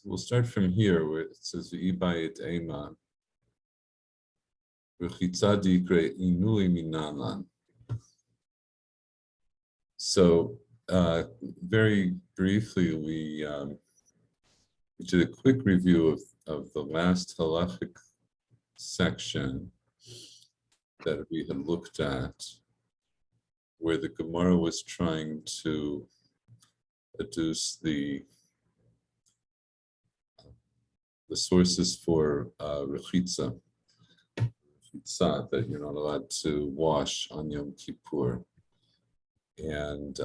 we'll start from here where it says V'ibayit Ema V'chitza dikre inui minalan. So very briefly, we did a quick review of the last halachic section that we had looked at, where the Gemara was trying to adduce the sources for rechitza, that you're not allowed to wash on Yom Kippur. And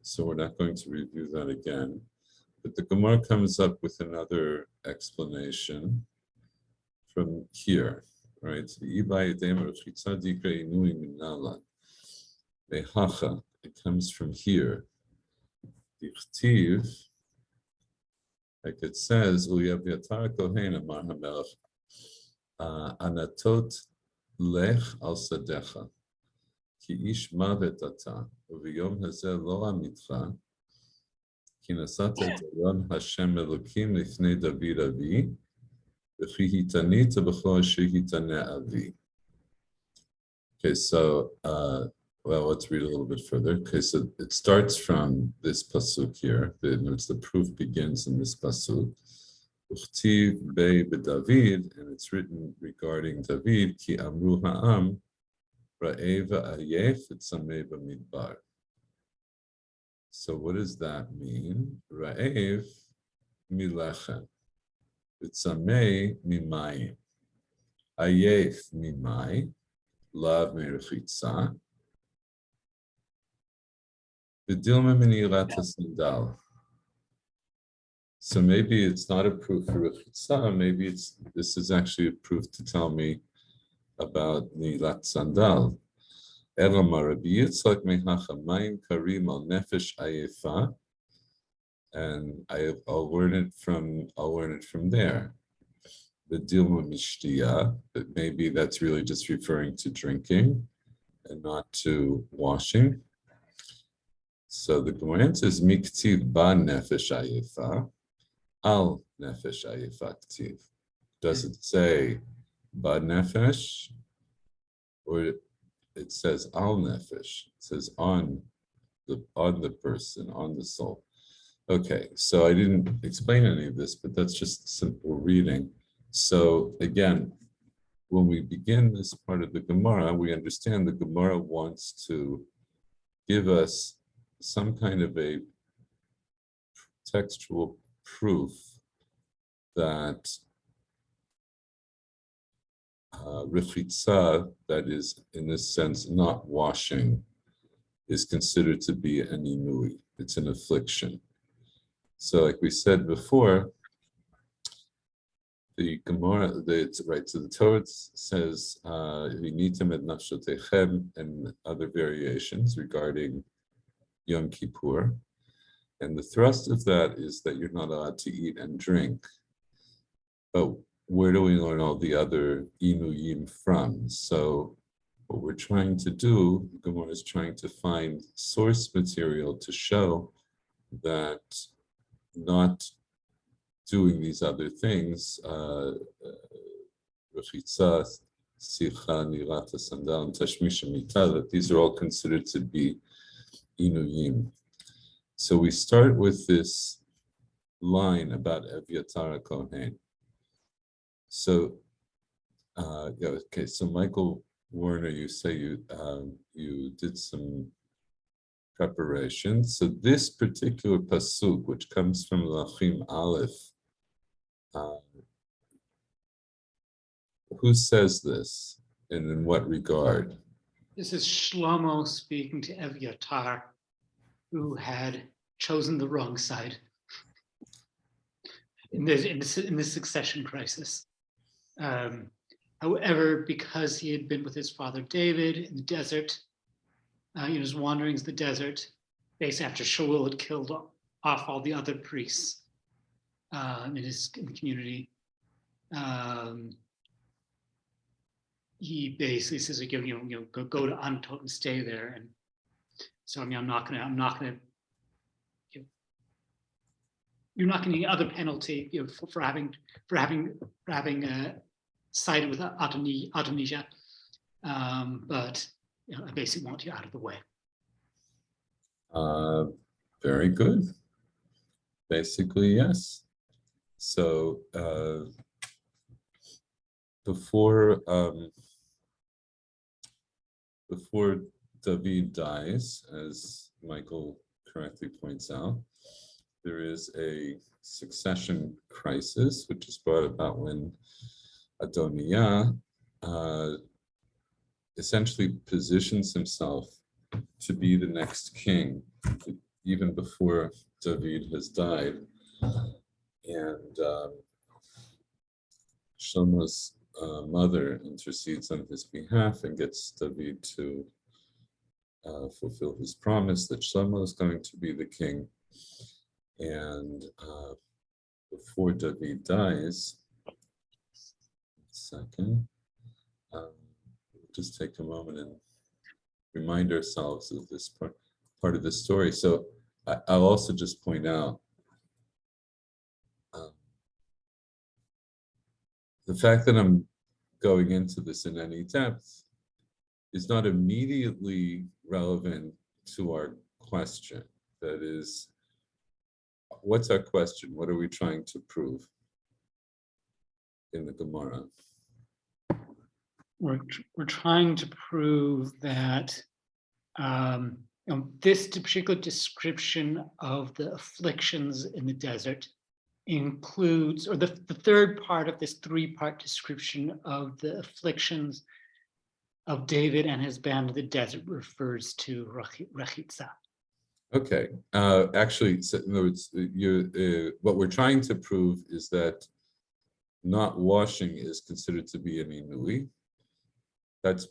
so we're not going to review that again. But the Gemara comes up with another explanation from here, right? It comes from here. Like it says, Anatot lech al sadecha, ki ish mavet ata, uviyom hazeh lo amitcha, ki nasat et aron Hashem Elokim lifnei David avi, v'chi hitanit b'chol asher hitaneh avi. Okay, so, well, let's read a little bit further. Okay, so it starts from this pasuk here. The proof begins in this pasuk. Uchtiv bei b'David, and it's written regarding David, ki amru ha'am, ra'eva ayef etzameh b'midbar. So what does that mean? Ra'ev milechem, etzameh mimayim, ayef mimay, lav merechitza, v'dilma minirat hasandal. So maybe it's not a proof for rechitza. Maybe this is actually a proof to tell me about nilat sandal. Elamar Rabbi Yitzchak mehacha mayim karim al nefesh ayefa, and I'll learn it from there. The dilma mishtiya, but maybe that's really just referring to drinking and not to washing. So the Gemara says miktiv ba nefesh ayefa. Al nefesh ayefa ktiv. Does it say ba nefesh, or it says al nefesh? It says on the person, on the soul. Okay, so I didn't explain any of this, but that's just simple reading. So again, when we begin this part of the Gemara, we understand the Gemara wants to give us some kind of a textual proof that rechitza, that is in this sense not washing, is considered to be an inui. It's an affliction. So like we said before, the Gemara, so the Torah says v'nitem et nafshotechem, and other variations regarding Yom Kippur. And the thrust of that is that you're not allowed to eat and drink. But where do we learn all the other inuyim from? So what we're trying to do, Gemara is trying to find source material to show that not doing these other things, rechitza, sicha, nirata, sandal, and tashmish mita, that these are all considered to be inuyim. So we start with this line about Evyatar Kohen. So, okay. So Michael Werner, you say you did some preparation. So this particular pasuk, which comes from Lachim Aleph, who says this, and in what regard? This is Shlomo speaking to Evyatar, who had chosen the wrong side in this succession crisis. However, because he had been with his father David in the desert, his wanderings in the desert, based after Shaul had killed off all the other priests in the community, he basically says, go to Antot and stay there. So I mean, I'm not gonna. You're not going to get other penalty, for having sided with Adonijah, but I basically want you out of the way. Very good. Basically, yes. So before David dies, as Michael correctly points out, there is a succession crisis, which is brought about when Adonijah essentially positions himself to be the next king, even before David has died. And Shlomo's mother intercedes on his behalf and gets David to fulfill his promise that Shlomo is going to be the king. And before David dies, we'll just take a moment and remind ourselves of this part of the story. So I'll also just point out the fact that I'm going into this in any depth is not immediately relevant to our question. That is, what's our question? What are we trying to prove in the Gemara? We're trying to prove that this particular description of the afflictions in the desert includes, or the third part of this three-part description of the afflictions of David and his band of the desert refers to Rechitza. Okay. Actually, so in other words, what we're trying to prove is that not washing is considered to be an inui. That's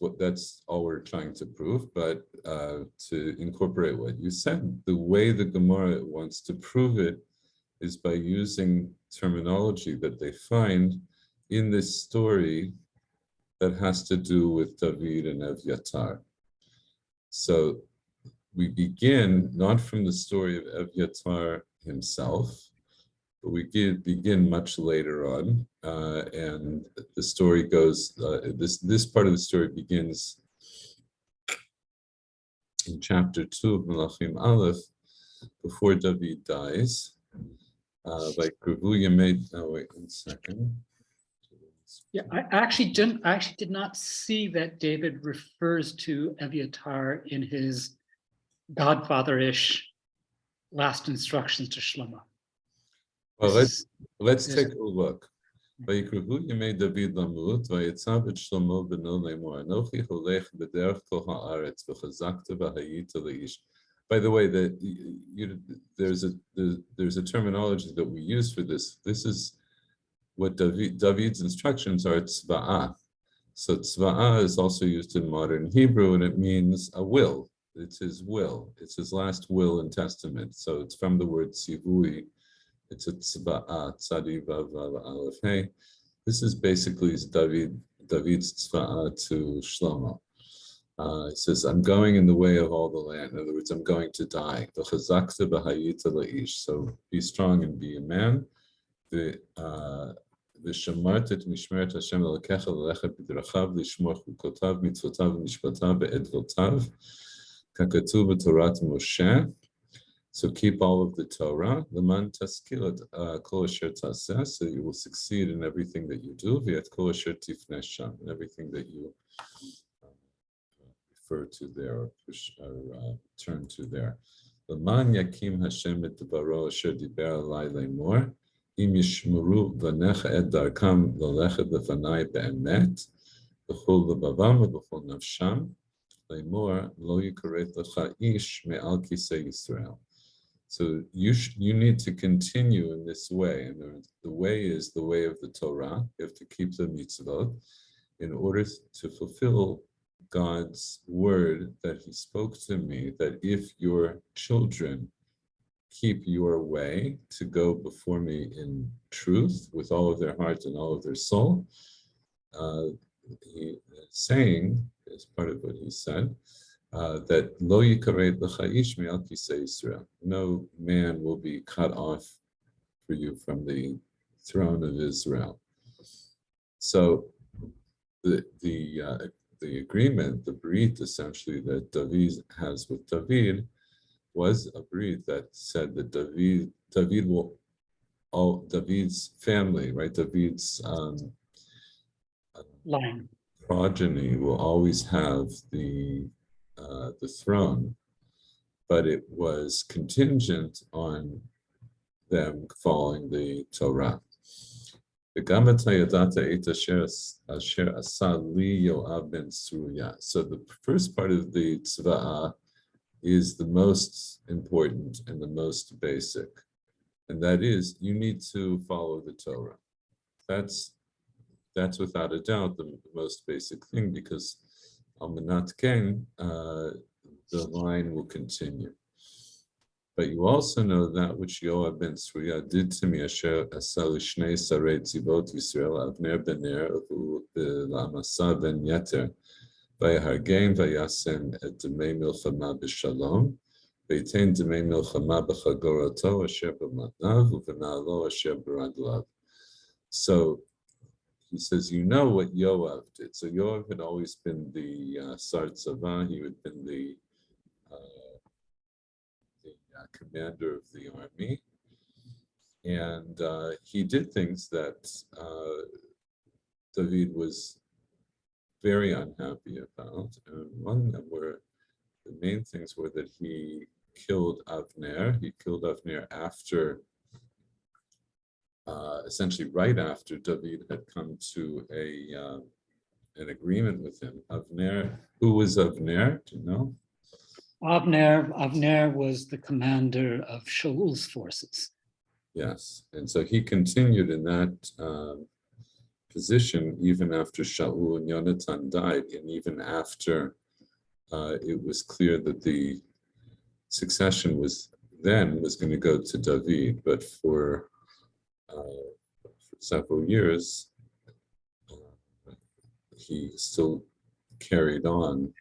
all we're trying to prove. But to incorporate what you said, the way the Gemara wants to prove it is by using terminology that they find in this story that has to do with David and Evyatar. So we begin not from the story of Evyatar himself, but we begin much later on, and the story goes. This part of the story begins in chapter 2 of Melachim Aleph, before David dies. Like Kravuya made. Oh, wait 1 second. Yeah, I actually did not see that David refers to Evyatar in his godfather-ish last instructions to Shlomo. Well, let's take a look. ויקרבו ימי דוד למות, ויצב את שלמה בנו לאמור, אנוכי הולך בדרך כל הארץ, וחזקת והיית לאיש. By the way, there's a terminology that we use for this. This is what David's instructions are, tzva'ah. So tzva'ah is also used in modern Hebrew, and it means a will. It's his will. It's his last will and testament. So it's from the word tzivui. It's a tzva'ah, tzadi vav vav aleph hey. This is basically David's tzva'ah to Shlomo. It says, I'm going in the way of all the land. In other words, I'm going to die. So be strong and be a man. ושמרת את משמרת השם אלוקיך ללכת בדרכיו, לשמור חוקותיו, מצוותיו ומשפטיו ועדותיו, ככתוב בתורת משה. So keep all of the Torah, למען תשכיל את כל אשר תעשה, so you will succeed in everything that you do, ואת כל אשר תפנה שם, in everything that you refer to there, or push, or turn to there. למען יקים השם את דברו אשר דיבר עלי לאמור, אם ישמרו בניך את דרכם ללכת לפני באמת, בכל לבבם ובכל נפשם, לאמור לא יכרת לך איש מעל כיסא ישראל. So you need to continue in this way, and the way is the way of the Torah. You have to keep the mitzvot in order to fulfill God's word that he spoke to me, that if your children keep your way to go before me in truth with all of their heart and all of their soul, he saying, as part of what he said, that lo yikaret lecha ish me'al kisei Yisrael. No man will be cut off for you from the throne of Israel. So the agreement, the brit essentially that David has with David was a brit that said that David will, all David's family, right? David's line. progeny will always have the throne, but it was contingent on them following the Torah. So the first part of the tzva'ah is the most important and the most basic, and that is you need to follow the Torah. That's without a doubt the most basic thing, because Almanat Ken, the line will continue. But you also know that which Yoav ben Tzruya did to me, Asher Asal Shnei Sarei Tzivot Yisrael, Avner ben Ner, L'Amasa ben Yeter, Vayahargein Vayasem et Demei Milchama b'Shalom, Veitain Demei Milchama b'Chagoroto Asher b'Matnav, Uvenalo Asher b'Raglav. So he says, you know what Yoav did. So Yoav had always been the Sar Tzava, he had been the commander of the army, and he did things that David was very unhappy about. And one of them were, the main things were that he killed Avner. He killed Avner after, essentially right after David had come to an agreement with him. Avner, who was Avner? Do you know? Avner was the commander of Shaul's forces. Yes, and so he continued in that position even after Shaul and Yonatan died, and even after it was clear that the succession was going to go to David, but for several years he still carried on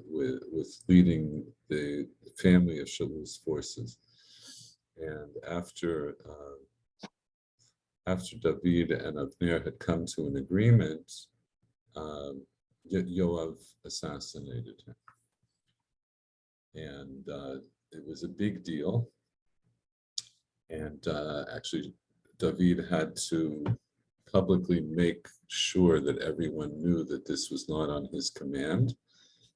with leading the family of Shaul's forces. And after David and Avner had come to an agreement, Yoav assassinated him. And it was a big deal. And actually, David had to publicly make sure that everyone knew that this was not on his command.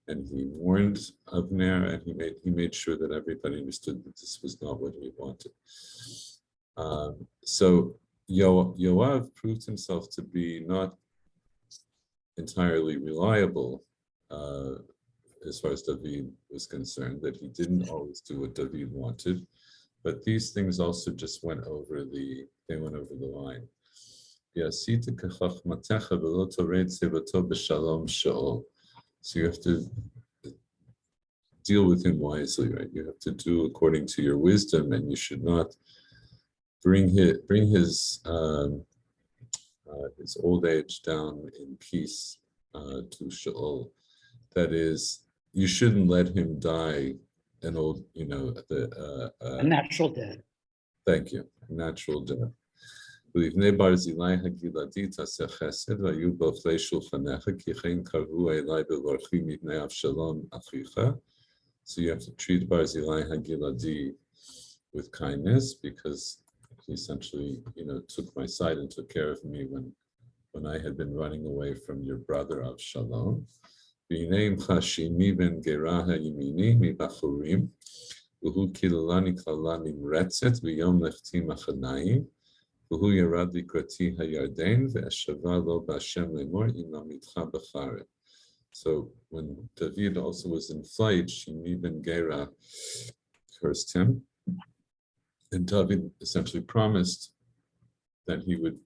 And he warned Avner, and he made sure that everybody understood that this was not what he wanted. So Yoav proved himself to be not entirely reliable as far as David was concerned, that he didn't always do what David wanted, but these things also just went over the line. So you have to deal with him wisely, right? You have to do according to your wisdom, and you should not bring his old age down in peace to Shaul. That is, you shouldn't let him die an old, A natural death. Thank you, natural death. So you have to treat Barzilai Hagiladi with kindness, because he essentially, took my side and took care of me when I had been running away from your brother Avshalom. So when David also was in flight, Shimi ben Gera cursed him, and David essentially promised that he would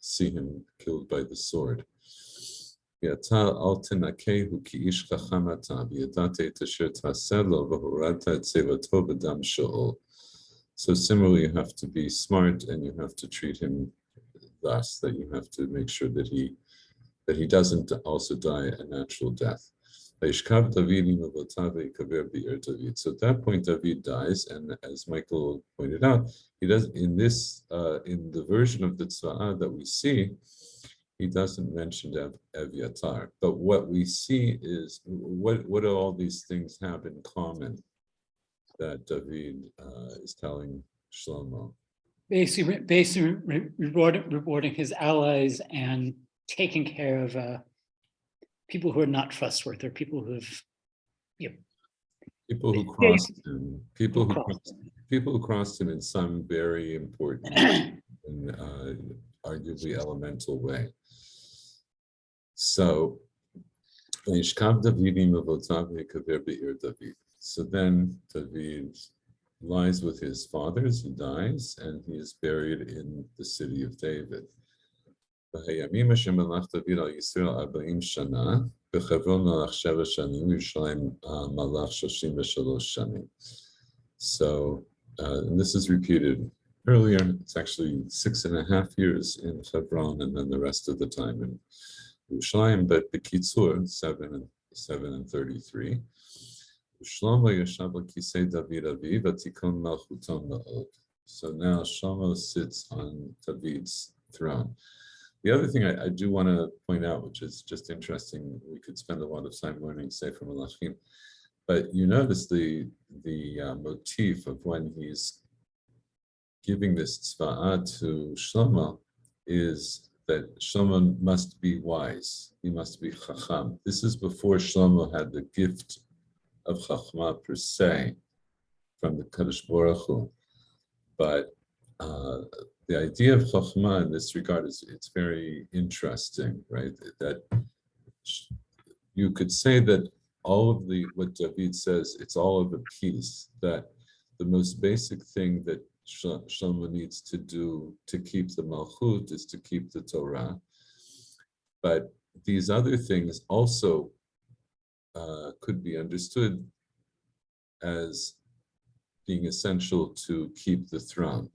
see him killed by the sword. So similarly, you have to be smart, and you have to treat him thus, that you have to make sure that that he doesn't also die a natural death. So at that point, David dies, and as Michael pointed out, he does in the version of the Tzva'ah that we see, he doesn't mention Evyatar. But what we see is what do all these things have in common that David is telling Shlomo? Basically rewarding his allies and taking care of people who are not trustworthy, or people who have, people who crossed him, people who crossed him in some very important and arguably elemental way. So, so then David lies with his fathers, he dies, and he is buried in the city of David. So, and this is repeated earlier. It's actually 6.5 years in Hebron, and then the rest of the time in Yerushalayim. But B'kitzur, 7 and 33. So now Shlomo sits on David's throne. The other thing I do want to point out, which is just interesting, we could spend a lot of time learning Sefer Melachim, but you notice the motif of when he's giving this tzva'ah to Shlomo is that Shlomo must be wise. He must be chacham. This is before Shlomo had the gift of chachma per se from the Kadosh Baruch Hu. But the idea of chachma in this regard it's very interesting, right? That you could say that all of what David says, it's all of a piece, that the most basic thing that Shlomo needs to do to keep the Malchut is to keep the Torah. But these other things also could be understood as being essential to keep the throne.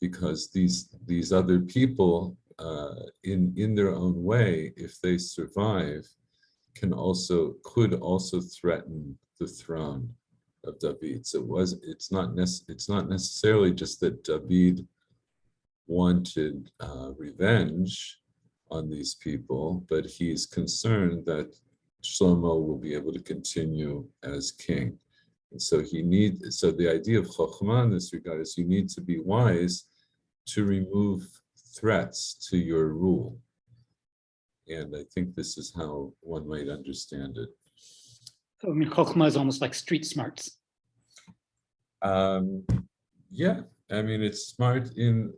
Because these other people, in their own way, if they survive, could also threaten the throne of David. So it's not necessarily just that David wanted revenge on these people, but he's concerned that Shlomo will be able to continue as king. And so the idea of Chokhmah in this regard is you need to be wise to remove threats to your rule. And I think this is how one might understand it. So, I mean, Chokhmah is almost like street smarts. Yeah, I mean, it's smart in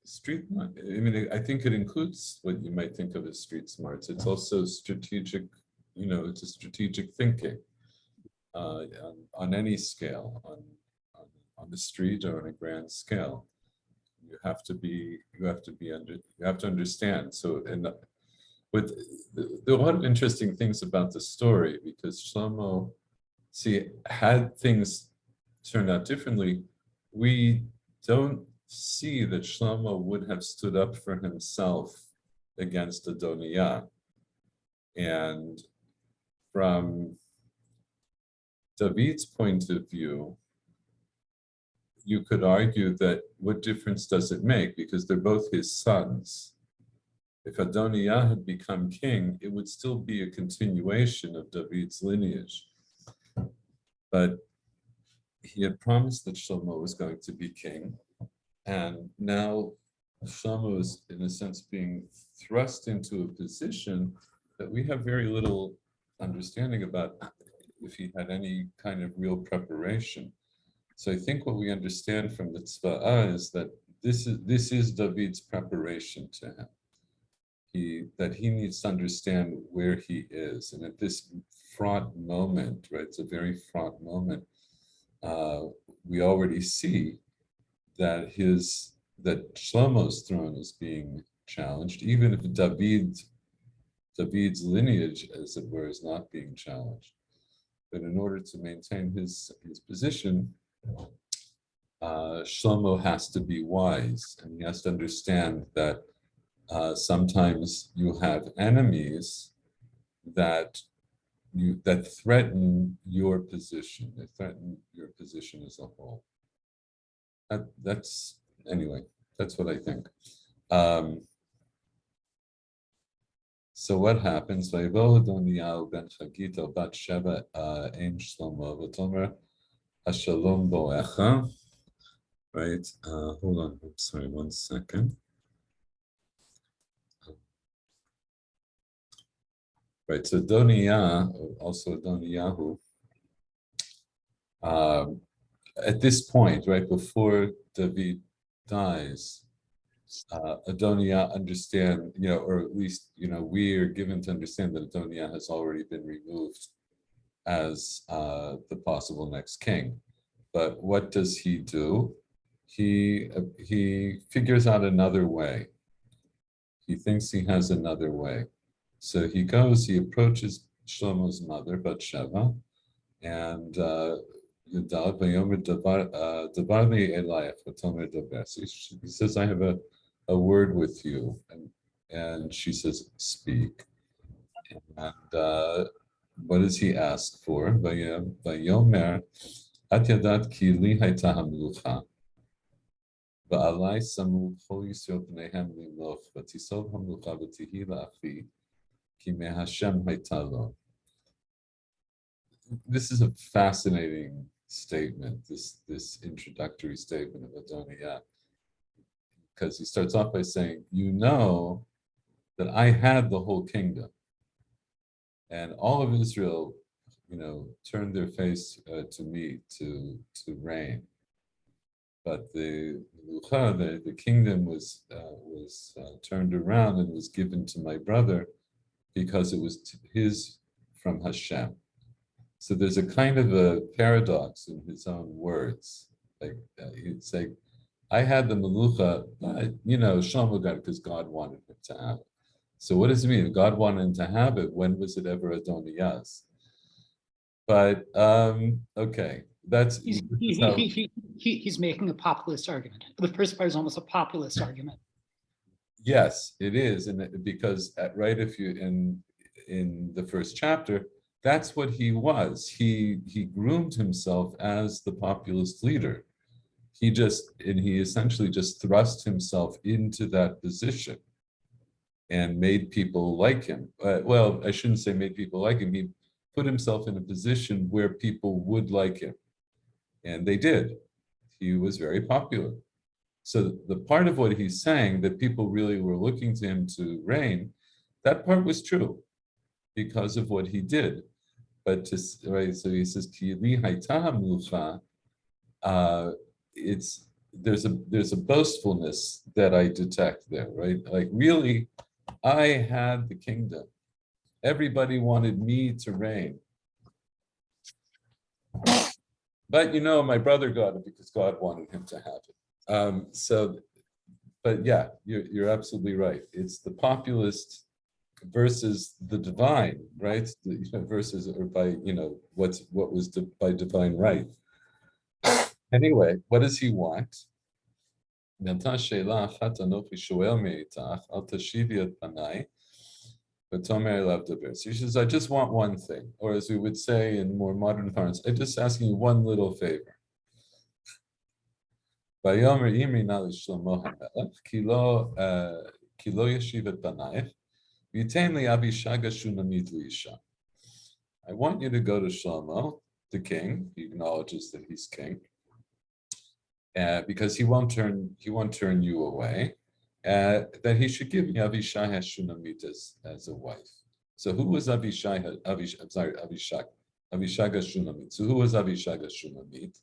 street. I mean, I think it includes what you might think of as street smarts. It's also strategic, it's a strategic thinking on any scale, on the street or on a grand scale. You have to understand. So, and there are a lot of interesting things about the story, because Shlomo, had things turned out differently, we don't see that Shlomo would have stood up for himself against Adonijah. And from David's point of view, you could argue that what difference does it make? Because they're both his sons. If Adonijah had become king, it would still be a continuation of David's lineage. But he had promised that Shlomo was going to be king. And now Shlomo is, in a sense, being thrust into a position that we have very little understanding about if he had any kind of real preparation. So I think what we understand from the tzva'ah is that this is David's preparation to him. That he needs to understand where he is. And at this fraught moment, right, it's a very fraught moment, we already see that Shlomo's throne is being challenged, even if David's lineage, as it were, is not being challenged. But in order to maintain his position, Shlomo has to be wise, and he has to understand that Sometimes you have enemies that threaten your position. They threaten your position as a whole. That's anyway. That's what I think. So what happens? Vayvo Adoniyahu ben Chagita bat Sheva ein Shlomo v'tomer Hashalom boecha. Right. Hold on. I'm sorry. 1 second. Right. So Adoniyah, also Adoniyahu, at this point, right before David dies, Adoniah understand, or at least, we are given to understand that Adoniah has already been removed as the possible next king. But what does he do? He figures out another way. He thinks he has another way. So he approaches Shlomo's mother, Bathsheba, and he says, I have a word with you. And she says, speak. And what does he ask for? Vayomer, at yadat ki li hayta hamlucha, va'alai samu chol Yisrael pneihem limloch, v'tisov hamlucha v'tihi la'achi, ki me Hashem hayta lo. This is a fascinating statement, this introductory statement of Adoniah, because he starts off by saying, that I had the whole kingdom, and all of Israel, turned their face to me to reign. But the kingdom was turned around and was given to my brother because it was his from Hashem. So there's a kind of a paradox in his own words. It's like, I had the Melucha, but, Shlomo got it because God wanted him to have it. So what does it mean? God wanted him to have it. When was it ever Adonijah's? But, okay, he's making a populist argument. The first part is almost a populist argument. Yes, it is. And because, right, if you, in the first chapter, that's what he was. He groomed himself as the populist leader. He essentially just thrust himself into that position and made people like him. Well, I shouldn't say made people like him. He put himself in a position where people would like him. And they did. He was very popular. So the part of what he's saying, that people really were looking to him to reign, that part was true because of what he did. But right, so he says, Ki li hayta hamlucha, there's a boastfulness that I detect there, right? Like, really, I had the kingdom. Everybody wanted me to reign. But my brother got it because God wanted him to have it. But yeah, you're absolutely right. It's the populist versus the divine, right? Versus, or by, what was by divine right. Anyway, what does he want? She says, I just want one thing, or as we would say in more modern parlance, I'm just asking you one little favor. I want you to go to Shlomo, the king. He acknowledges that he's king, because he won't turn you away. That he should give me Avishai Shunamit as a wife. So who was Avishai? Avishag Shunamit. So who was Avishag Shunamit?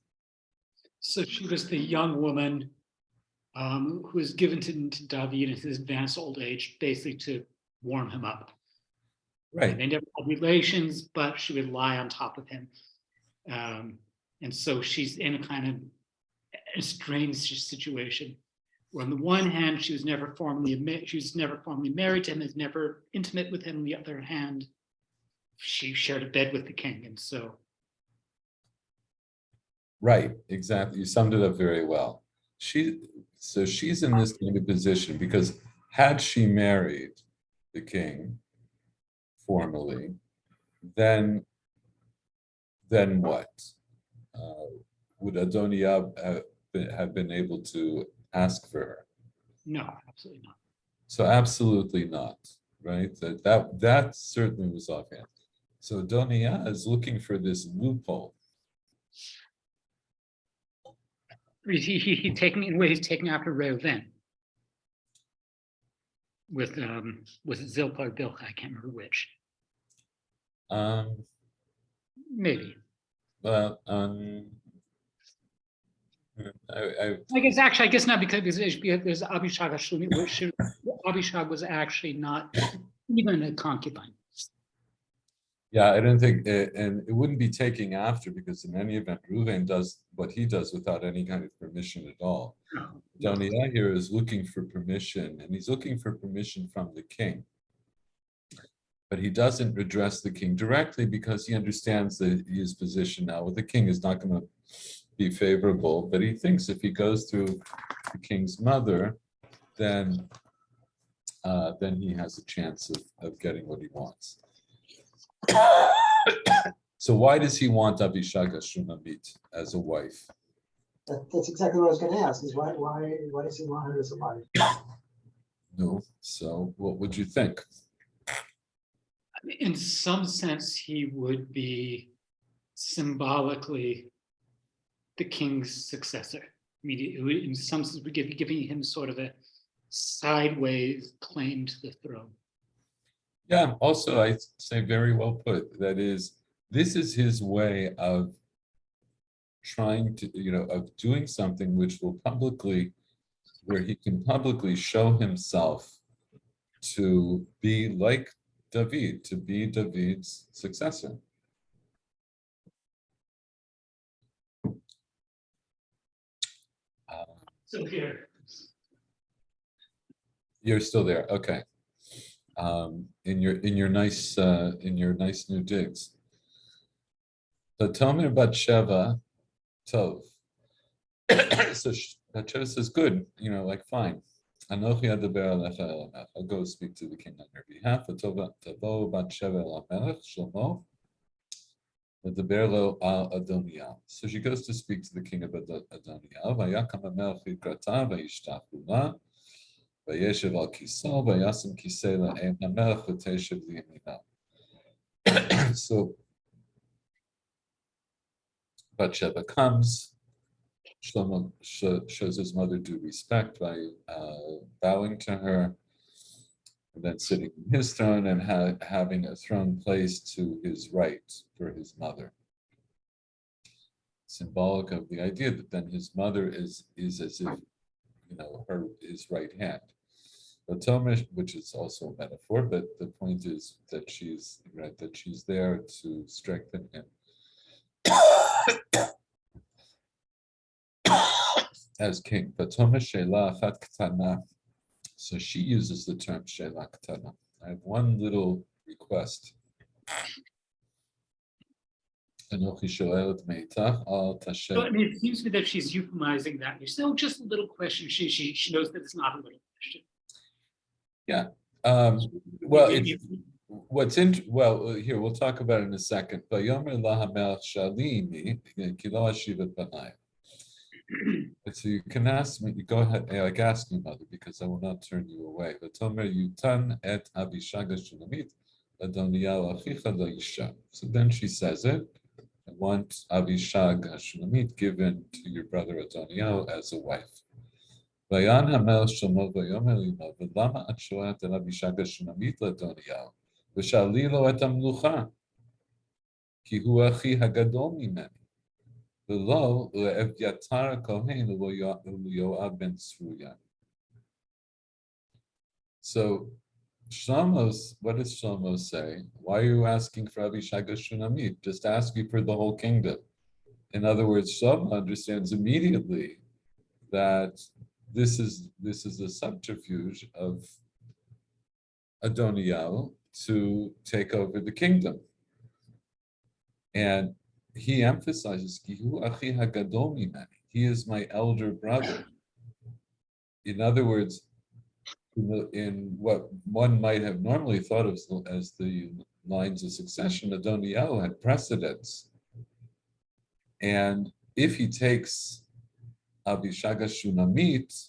So she was the young woman who was given to David in his advanced old age, basically to warm him up. Right. They never had relations, but she would lie on top of him. And so she's in a kind of a strange situation where, on the one hand, she was never formally married to him, is never intimate with him. On the other hand, she shared a bed with the king, and so. Right, exactly. You summed it up very well. She's in this kind of position because had she married the king formally, then what? Would Adoniah have been able to ask for her? No, absolutely not. So absolutely not, right? That certainly was offhand. So Adoniah is looking for this loophole. He's taking after Reuven with Zilpah or Bilhah. I can't remember which. Maybe. But I guess not because there's Abishag Hashumi, which Abishag was actually not even a concubine. yeah, I don't think, and it wouldn't be taking after, because in any event, Reuven does what he does without any kind of permission at all. Adoniah here is looking for permission, and he's looking for permission from the king. But he doesn't address the king directly because he understands that his position now with the king is not going to be favorable. But he thinks if he goes through the king's mother, then he has a chance of getting what he wants. So why does he want Abishag Shunamit as a wife? That's exactly what I was going to ask. Is why does he want her as a wife? No. So what would you think? In some sense, he would be symbolically the king's successor. I mean, in some sense, we're giving him sort of a sideways claim to the throne. Yeah, also I say very well put. That is, this is his way of trying to, of doing something which will where he can publicly show himself to be like David, to be David's successor. So here. You're still there, okay. In your nice new digs. So Tomer Batsheva Tov. So Batsheva says, good, like fine. Anochi adaber alecha el hamelech. I'll go speak to the king on your behalf. Tavo Batsheva el hamelech Shlomo. Adaber lo al Adoniah. So she goes to speak to the king of Adoniah. Vayakam hamelech yikrata vayishtachu la. Vayeshev al kiso vayasim kisei la'em hamelech v'teshev liyamina. So Batsheva comes. Shlomo shows his mother due respect by bowing to her, and then sitting in his throne and having a throne placed to his right for his mother. Symbolic of the idea that then his mother is as if his right hand. But Tomer, which is also a metaphor, but the point is that she's there to strengthen him. As king. But Tomer Sheila Achat Ktana. So she uses the term Sheila Ktana. I have one little request. Anochi Shoelet Meitach Al Tashem. So, I mean, it seems to me that she's euphemizing that. You say, oh, just a little question. She knows that it's not a little question. Yeah. Well, here we'll talk about it in a second. Vayomer laha melech shalini ki lo ashivet banai. So you can ask me. You go ahead. Ask me, mother, because I will not turn you away. V'tomer yutan et Abishag Shunamit Adoniah achicha lo yisha. So then she says it. I want Abishag Shunamit given to your brother Adoniah as a wife. Vayan hamel Shlomo vayomer limo v'lama at shoat el Abishag Shunamit LaAdoniah v'shali lo et hamlucha ki hu achi hagadol mimeni v'lo le'Evyatar Kohen u'Yoav ben Tzruya. So what does Shlomo say? Why are you asking for Abishag Shunamit? Just asking for the whole kingdom. In other words, Shlomo understands immediately that this is a subterfuge of Adoniah to take over the kingdom. And he emphasizes, he is my elder brother. In other words, in what one might have normally thought of as the lines of succession, Adoniyahu had precedence. And if he takes Abishaga Shunamit,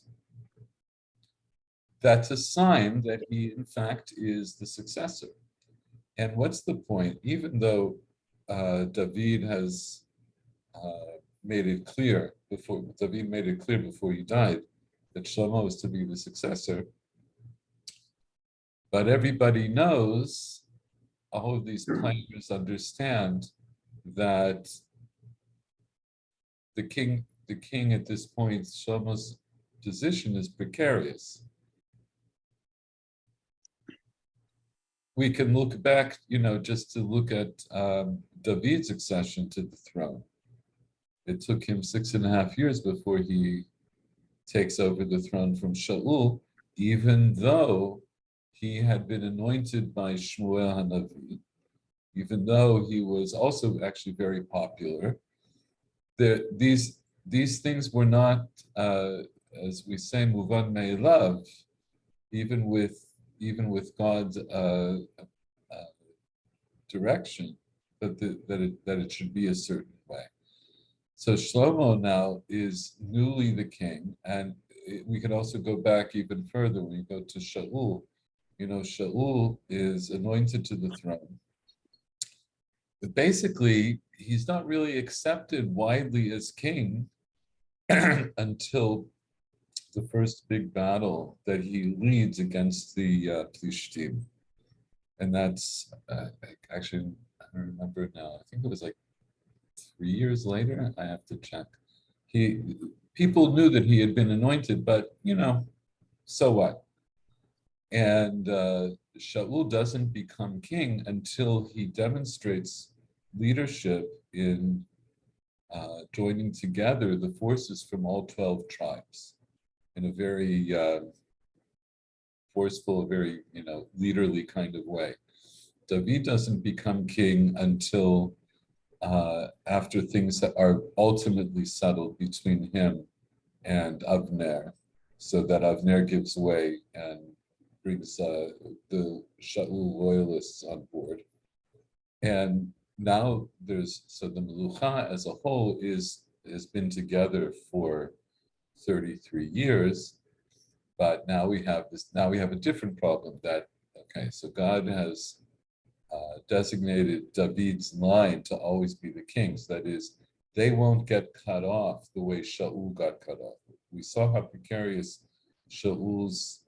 that's a sign that he, in fact, is the successor. And what's the point? Even though David has made it clear before he died that Shlomo was to be the successor, but everybody knows, all of these players understand that the king at this point, Shlomo's position is precarious. We can look back, just to look at David's accession to the throne. It took him 6.5 years before he takes over the throne from Shaul, even though he had been anointed by Shmuel Hanavi, even though he was also actually very popular. These things were not, as we say, muvan me'elav, even with God's direction, that it should be a certain way. So Shlomo now is newly the king, and we can also go back even further when you go to Shaul. Shaul is anointed to the throne. But basically, he's not really accepted widely as king until the first big battle that he leads against the Plishtim. And that's actually, I don't remember now. I think it was like 3 years later. I have to check. People knew that he had been anointed, but so what? And Shaul doesn't become king until he demonstrates leadership in joining together the forces from all 12 tribes in a very forceful, very leaderly kind of way. David doesn't become king until after things that are ultimately settled between him and Avner, so that Avner gives way and brings the Shaul loyalists on board. And now the Melucha as a whole has been together for 33 years, but now we have a different problem that, so God has designated David's line to always be the kings. That is, they won't get cut off the way Shaul got cut off. We saw how precarious Shaul's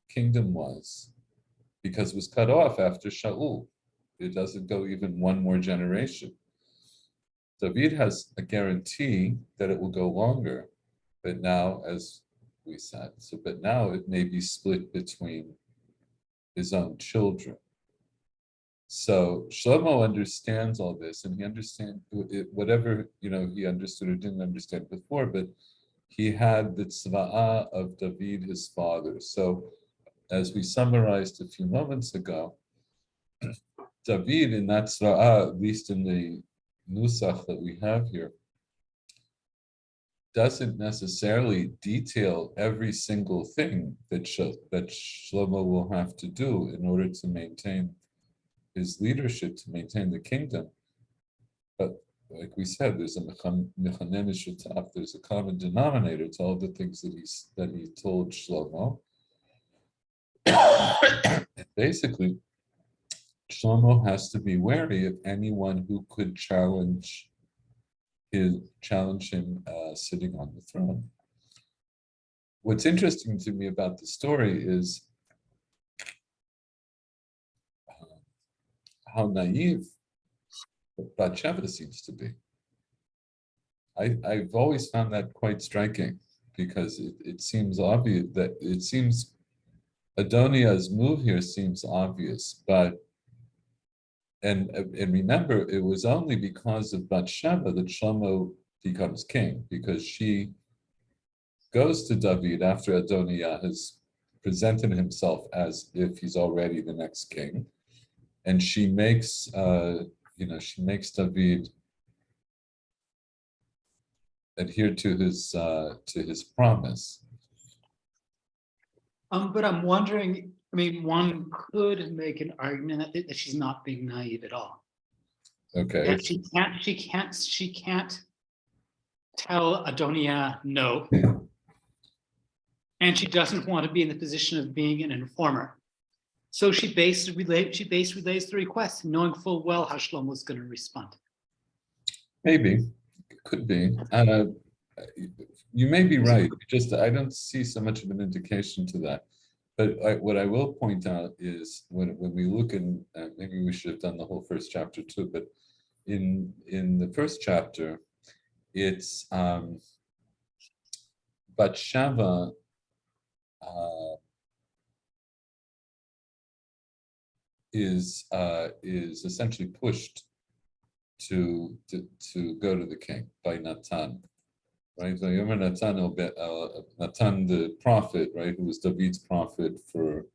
kingdom was because it was cut off after Shaul. It doesn't go even one more generation. David has a guarantee that it will go longer, but now, as we said, but now it may be split between his own children. So Shlomo understands all this, and he understands whatever he understood or didn't understand before, but he had the tzva'ah of David, his father. So, as we summarized a few moments ago, David in that tzva'ah, at least in the nusach that we have here, doesn't necessarily detail every single thing that Shlomo will have to do in order to maintain his leadership, to maintain the kingdom. But like we said, there's a mechanen shutaf, there's a common denominator to all the things that he told Shlomo. Basically, Shlomo has to be wary of anyone who could challenge him sitting on the throne. What's interesting to me about the story is how naive Bathsheba seems to be. I've always found that quite striking because it seems obvious Adoniah's move here seems obvious, but and remember, it was only because of Bathsheba that Shlomo becomes king, because she goes to David after Adoniah has presented himself as if he's already the next king, and she makes David adhere to his promise. But I'm wondering, I mean, one could make an argument that she's not being naive at all. Okay. That she can't tell Adonia no. And she doesn't want to be in the position of being an informer. So she base relays the request, knowing full well how Shlomo was going to respond. Maybe, could be. You may be right. Just I don't see so much of an indication to that. But what I will point out is when we look in, maybe we should have done the whole first chapter too. But in the first chapter, it's Bathsheba is essentially pushed to go to the king by Natan, right? So Yoma Natan the prophet, right, who was David's prophet for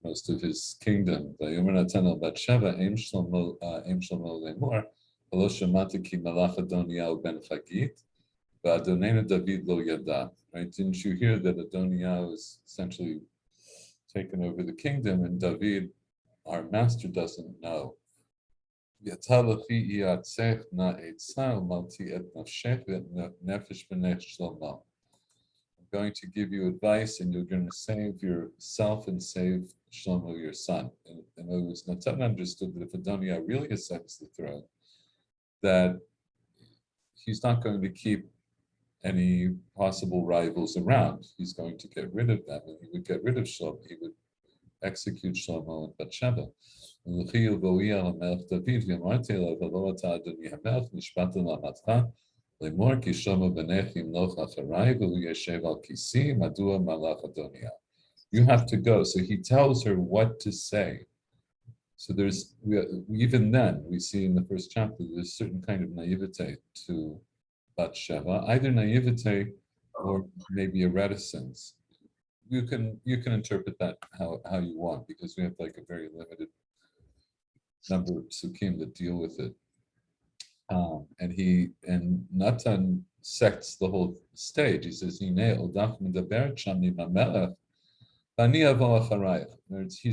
most of his kingdom. Yoma Natan el Bathsheba Eim Shlomo lemor Halo shemati ki malach Adoniyahu ben Chagit v'Adonenu David lo yada. Right? Didn't you hear that Adoniyahu is essentially taken over the kingdom, and David, our master, doesn't know. I'm going to give you advice, and you're going to save yourself and save Shlomo, your son. And in other words, Natan understood that if Adoniah really ascends the throne, that he's not going to keep any possible rivals around. He's going to get rid of them, and he would get rid of Shlomo. He would execute Shlomo and Bathsheba. You have to go. So he tells her what to say. So even then, we see in the first chapter, there's a certain kind of naivete to Bathsheba, either naivete or maybe a reticence. You can interpret that how you want, because we have like a very limited number of psukim that deal with it. And Natan sets the whole stage. He says, he's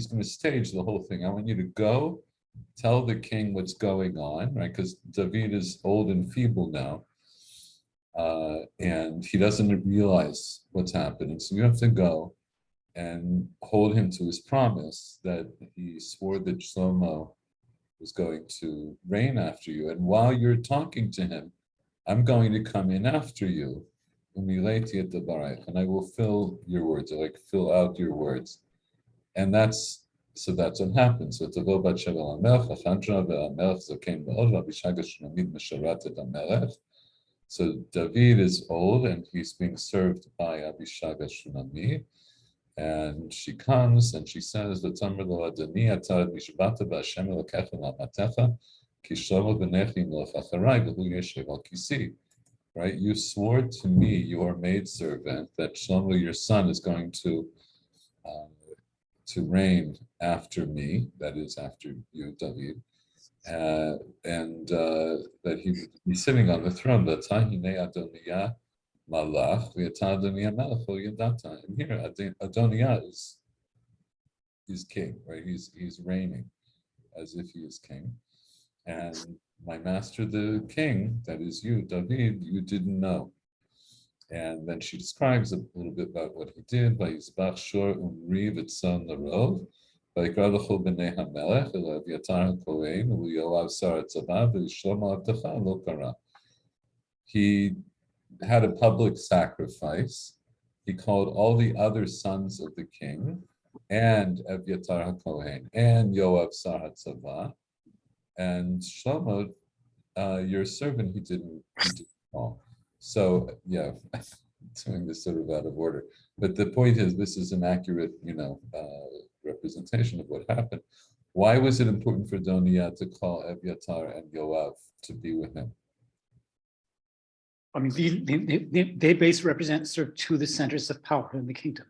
going to stage the whole thing. I want you to go tell the king what's going on, right? Because David is old and feeble now. And he doesn't realize what's happening. So you have to go and hold him to his promise that he swore that Shlomo was going to reign after you. And while you're talking to him, I'm going to come in after you, and I will fill your words, or like fill out your words. And that's what happens. So So David is old, and he's being served by Abishag Shunami. And she comes and she says, right? You swore to me, your maidservant, that Shlomo, your son, is going to reign after me, that is after you, David, and that he would be sitting on the throne. Malach, and here Adoniah is king, right? He's reigning as if he is king. And my master, the king, that is you, David, you didn't know. And then she describes a little bit about what he did. Vayizbach shor umri v'tzon larov, vayikra l'chol b'nei hamelech, el Aviatar hakohen, u'Yoav sar hatzava, v'Shlomo avdecha lo kara. He had a public sacrifice. He called all the other sons of the king, and Aviatar HaKohen, and Yoav Sar HaTzava, and Shlomo, your servant, he didn't call. So yeah, doing this sort of out of order. But the point is, this is an accurate, representation of what happened. Why was it important for Adoniah to call Aviatar and Yoav to be with him? I mean, they basically represent sort of two of the centers of power in the kingdom.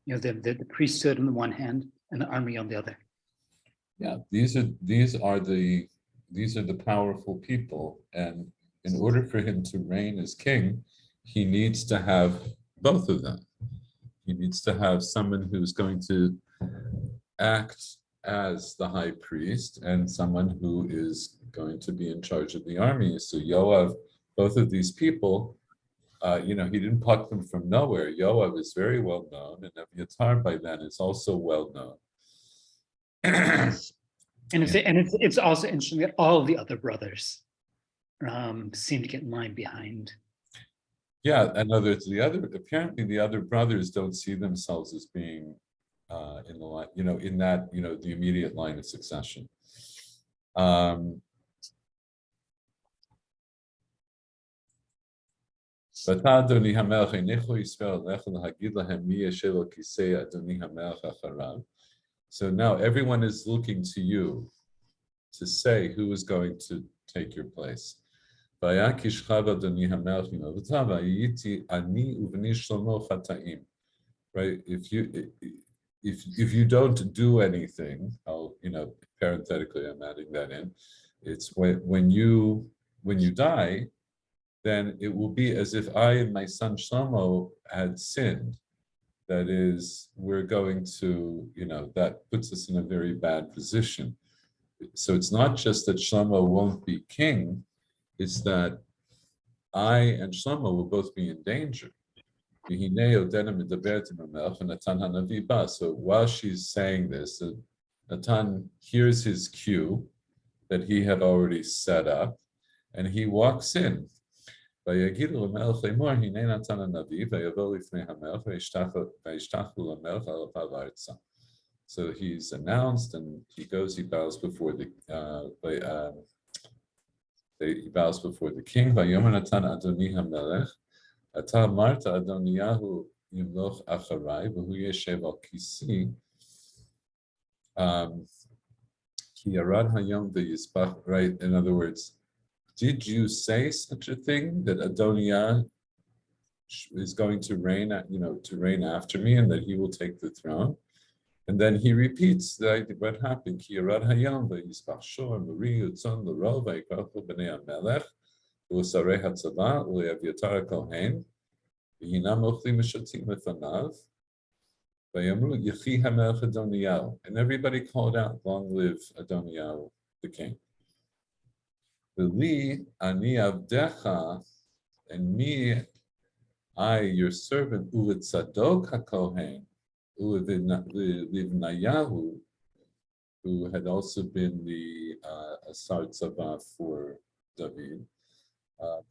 The priesthood on the one hand and the army on the other. Yeah, these are the powerful people, and in order for him to reign as king, he needs to have both of them. he needs to have someone who's going to act as the high priest and someone who is going to be in charge of the army. So Yoav, both of these people, he didn't pluck them from nowhere. Yoav is very well known, and Abiatar by then is also well known. And it's also interesting that all of the other brothers seem to get in line behind. Yeah, in other words, apparently the other brothers don't see themselves as being in the line, in that, the immediate line of succession. So now everyone is looking to you to say who is going to take your place. Right? If you don't do anything, parenthetically, I'm adding that in. It's when you die, then it will be as if I and my son Shlomo had sinned. That is, we're going to, that puts us in a very bad position. So it's not just that Shlomo won't be king, it's that I and Shlomo will both be in danger. So while she's saying this, Natan hears his cue that he had already set up, and he walks in. So he's announced, and he goes. He bows before the king. Vayomer Natan Adoni HaMelech, Ata Marta Adoniyahu Yimloch Acharai, V'hu Yeshev al Kisi. Ki Yarad Hayom V'Yisbach. Right. In other words, did you say such a thing, that Adoniah is going to reign, after me, and that he will take the throne? And then he repeats that what happened. Ki Yarad Hayom V'Yisbach Shor Mari Utzon L'Rov V'Yikrachu B'nei HaMelech U'Sarei HaTzava U'Eviatar HaKohen V'Hinam Ochlim Mishatim Lefanav V'Yamru Yechi HaMelech Adoniyahu. And everybody called out, "Long live Adoniyahu, the king." V'li ani avdecha, and me, I, your servant, u'litzadok HaKohen, u'livnayahu, who had also been the Asar Tzava for David,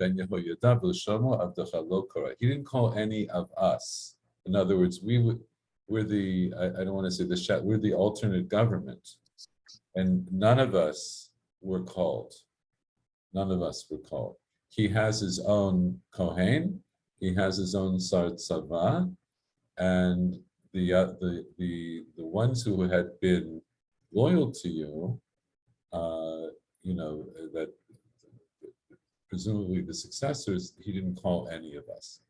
Ben Yehoyada v'Shlomo avdecha lo kora. He didn't call any of us. In other words, we're the, I don't want to say we're the alternate government, and none of us were called. None of us were called. He has his own Kohen, he has his own Sar Tzava, and the ones who had been loyal to you, that presumably the successors, he didn't call any of us.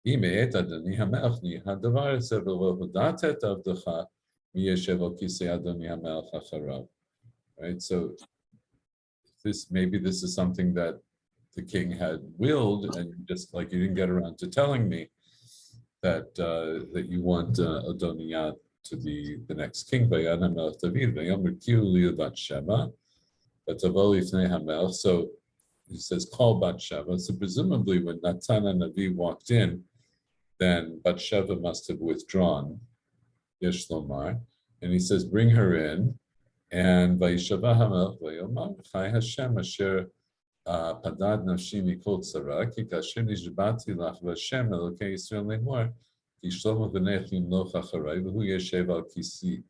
Right, so maybe this is something that the king had willed, and just like you didn't get around to telling me that you want Adoniah to be the next king. So he says, call Bathsheba. So presumably when Natan and Navi walked in, then Bathsheba must have withdrawn, Yesh Lomar, and he says, bring her in. And Vayishava HaMelech Vayomar Chai Hashem Asher Padad Nafshi Mikol Tzara Ki Kasher Nishbati Lach V'Hashem Elokei Yisrael Lemor Ki Shlomo V'nech Yimloch Acharai V'hu Yeshev Al Kisi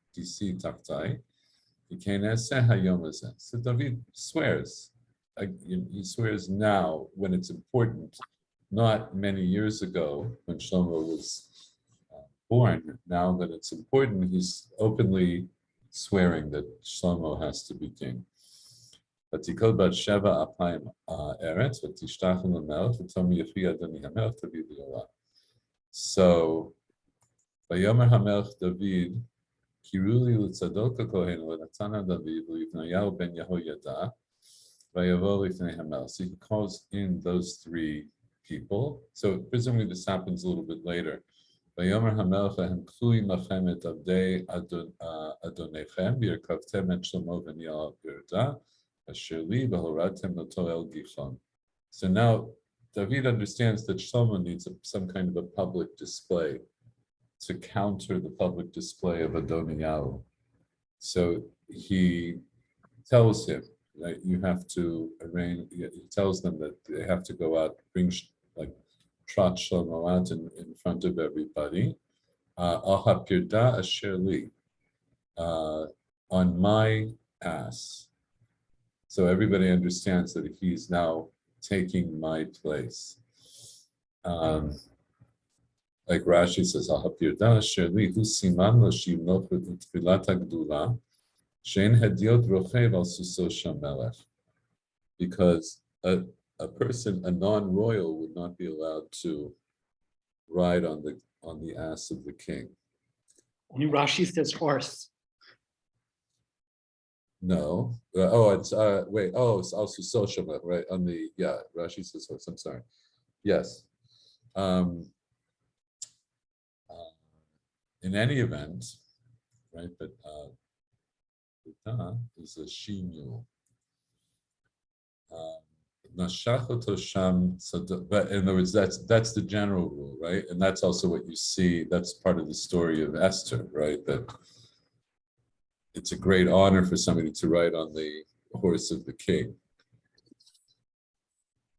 Tachtai Ki Kein Eseh Hayom Hazeh. So David swears. He swears now when it's important, not many years ago when Shlomo was born. Now that it's important, he's openly swearing that Shlomo has to be king. Vatikol Bathsheba apayim eretz v'tishtach l'melech v'tom yechi Adoni hamelech tavid li'olah. So, Vayomer hamelech David kiruli l'tzadok hakohen v'natan David v'yivnayahu ben Yehoyada v'yavo l'ifnei hamelech. So he calls in those three people. So presumably this happens a little bit later. ויאמר המלך להם קחו עמכם את עבדי אדוניכם והרכבתם את שלמה וניהו על פרדה אשר לי והורדתם אותו אל גיחון. So now David understands that Shlomo needs some kind of a public display to counter the public display of Adoniyahu. So he tells him that you have to arrange, he tells them that they have to go out, bring like trot Shlomo out in front of everybody. Ahapirda asher li, on my ass. So everybody understands that he's now taking my place. Like Rashi says, Ahapirda asher li, hu siman lo shimloch v'tfilat hagdula, she'en hadiot rochev al suso shamelech. Because a person, a non-royal, would not be allowed to ride on the ass of the king. Only Rashi says horse. No. It's also social, right? On the Rashi says horse. I'm sorry. Yes. In any event, right? But is a she mule. But in other words, that's the general rule, right? And that's also what you see. That's part of the story of Esther, right? That it's a great honor for somebody to ride on the horse of the king.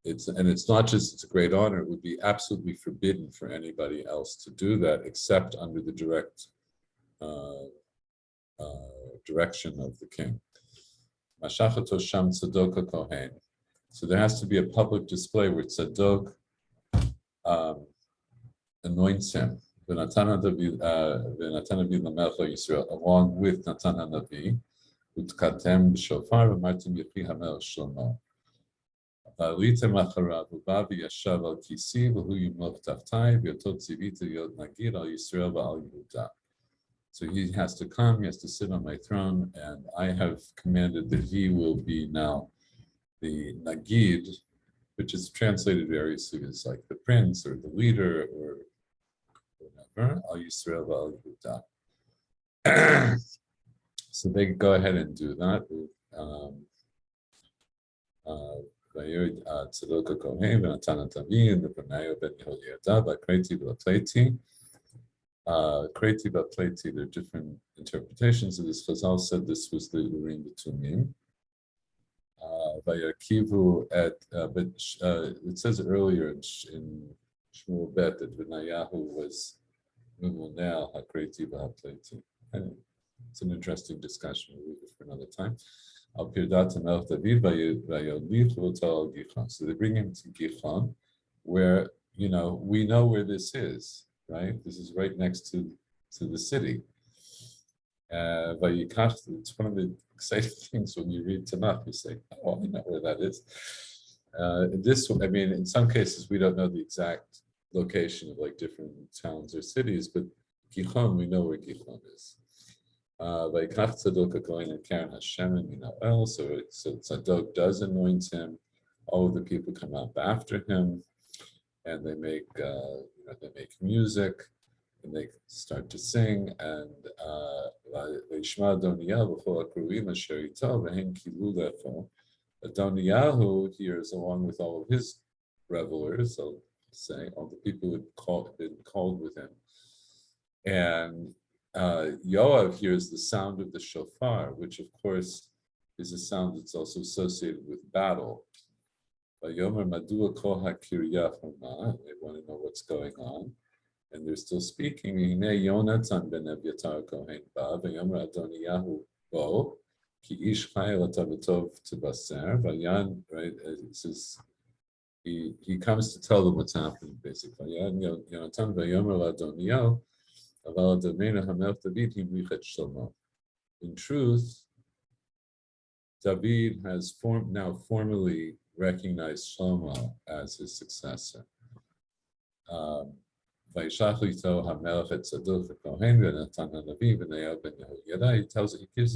It's not just it's a great honor; it would be absolutely forbidden for anybody else to do that, except under the direct direction of the king. Mashachato Sham Tzadok Kohen. So there has to be a public display where Tzadok anoints him, along with Natan HaNavi, Utkatem B'shofar v'martim Yepi HaMelech Shlomo. V'alitem acharav u'ba v'yashav al kisi v'hu yimloch taftai v'yotot tzivita yot nagid al Yisrael v'al Yehuda. So he has to come, he has to sit on my throne, and I have commanded that he will be now the Nagid, which is translated variously as like the prince or the leader or whatever, Al Yisrael Al Yehuda. So they go ahead and do that. Tzadok Kohen v'Natan HaNavi and the Benayo ben Yehoyada v'Kreti v'Pleti. Kreti v'Pleti, there are different interpretations of this. Chazal said this was the Urim V'Tumim. Vayakivu but it says earlier in Shmuel Bet that Benayahu was Mumunel Hakreti v'Pleti. It's an interesting discussion. We'll leave it for another time. Al Pirdat Melech David v'Yodlichu Tal Gichon. So they bring him to Gichon, where we know where this is, right? This is right next to the city. It's one of the exciting things when you read Tanakh. You say, "Oh, I know where that is." In some cases we don't know the exact location of like different towns or cities, but Gichon, we know where Gichon is. Vayikach Tzadok HaKohen and Karen Hashem and Mina'el. So Tzadok does anoint him. All of the people come up after him, and they make music. And they start to sing, and Adoniyahu hears along with all of his revelers, I'll say, all the people who had been called with him. And Yoav hears the sound of the shofar, which of course is a sound that's also associated with battle. Yomer Madua Kol HaKiryah Homa, they want to know what's going on. And they're still speaking. Yonatan ben Eviatar Kohen ba v'yomer Adoniyahu bo ki ish chayil atavatov tibaser v'yan. Right, it says he comes to tell them what's happening. Basically, Yonatan v'yomer Adoniyahu aval Adonenu hamelech David himlichet Shlomo. In truth, David has now formally recognized Shlomo as his successor. He gives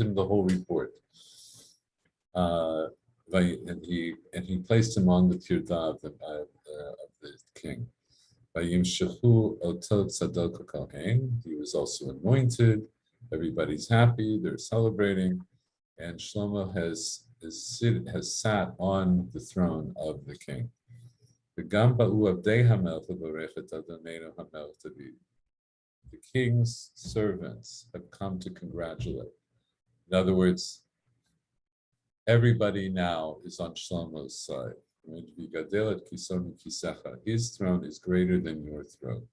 him the whole report, and he placed him on the tirda of the king. Vayimshechu oto tzadok kohen. He was also anointed. Everybody's happy. They're celebrating, and Shlomo has sat on the throne of the king. The king's servants have come to congratulate. In other words, everybody now is on Shlomo's side. His throne is greater than your throne.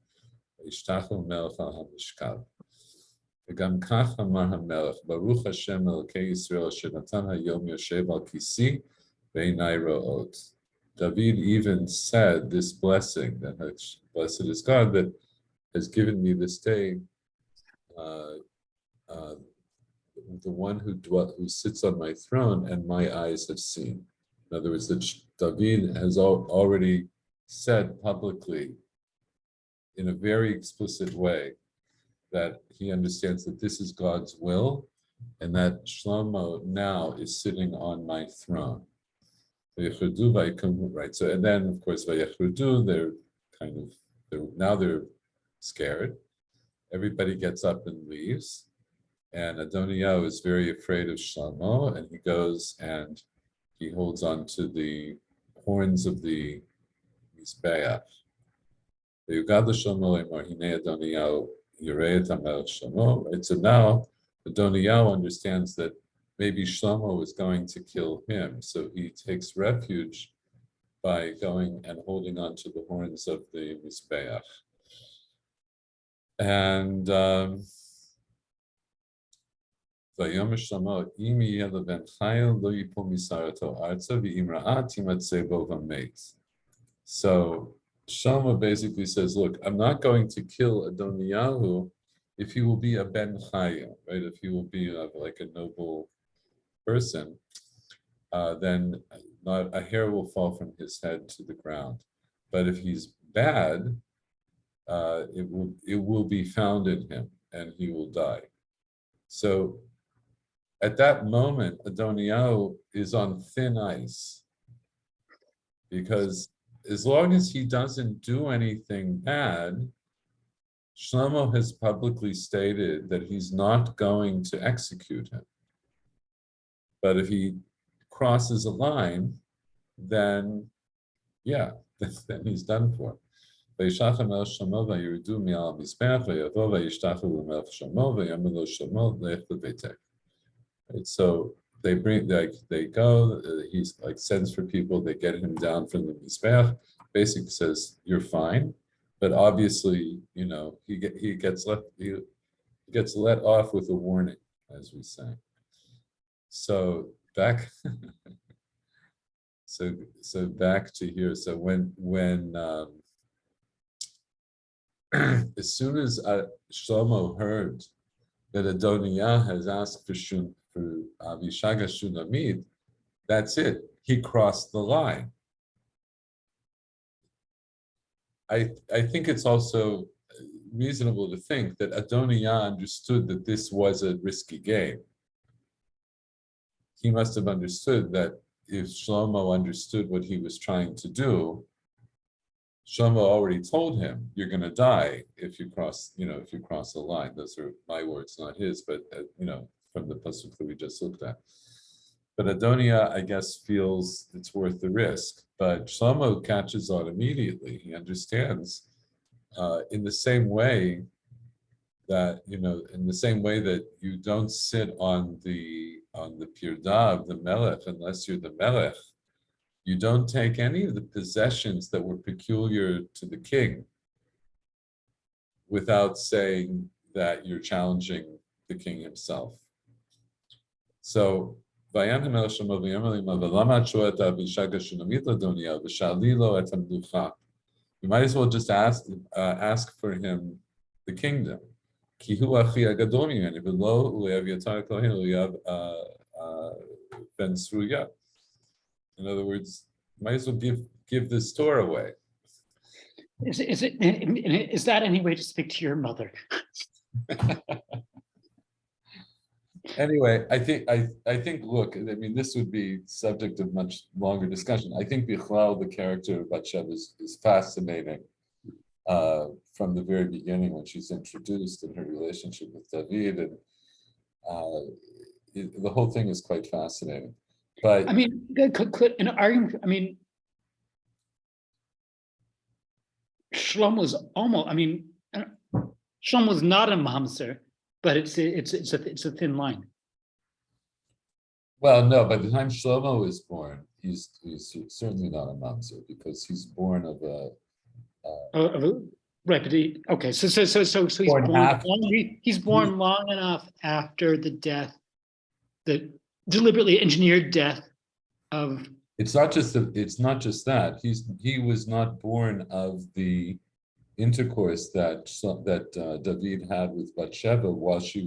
וגם כך אמר המלך, ברוך השם אלוקי ישראל, אשר נתן היום יושב על כיסי ועיני רואות. David even said this blessing, that blessed is God that has given me this day, the one who sits on my throne and my eyes have seen. In other words, that David has already said publicly in a very explicit way that he understands that this is God's will and that Shlomo now is sitting on my throne. Right. So, and then of course, they're scared. Everybody gets up and leaves. And Adoniyahu is very afraid of Shlomo, and he goes and he holds on to the horns of the Mizbeach. Right? So now Adoniyahu understands that maybe Shlomo is going to kill him. So he takes refuge by going and holding on to the horns of the Mizbeach. And Vayomer Shlomo, im yeh leben chayil lo yipol misarato arza v'im ra'a timatzeh bo v'met. So Shlomo basically says, look, I'm not going to kill Adoniyahu if he will be a ben chayil, right? If he will be like a noble person, then not a hair will fall from his head to the ground. But if he's bad, it will be found in him, and he will die. So at that moment, Adoniyahu is on thin ice, because as long as he doesn't do anything bad, Shlomo has publicly stated that he's not going to execute him. But if he crosses a line, then yeah, then he's done for. Right, so they go, he's like sends for people, they get him down from the Mizbeach, basically says, you're fine. But obviously, he gets let off with a warning, as we say. So back so back to here. So when as soon as Shlomo heard that Adoniyahu has asked for Avishaga Shunamit, that's it. He crossed the line. I think it's also reasonable to think that Adoniyahu understood that this was a risky game. He must have understood that if Shlomo understood what he was trying to do, Shlomo already told him, you're going to die if you cross the line. Those are my words, not his, but from the pasuk that we just looked at. But Adoniyahu, I guess, feels it's worth the risk. But Shlomo catches on immediately. He understands in the same way that you don't sit on the pirdah of the melech unless you're the melech. You don't take any of the possessions that were peculiar to the king without saying that you're challenging the king himself. So, you might as well just ask for him the kingdom. In other words, might as well give this Torah away. Is that any way to speak to your mother? Anyway, I think. Look, I mean, this would be subject of much longer discussion. I think Bichlal, the character of Batsheva, is fascinating, from the very beginning when she's introduced in her relationship with David, and the whole thing is quite fascinating. But I mean, could an argument, I mean, Shlomo's almost, I mean, Shlomo's not a mamzer, but it's a thin line. well, no, by the time Shlomo is born, he's certainly not a mamzer because he's born of a Right, but okay, so he's Born born after- he's born long enough after the death, the deliberately engineered death of. It's not just that he was not born of the intercourse that David had with Bathsheba while she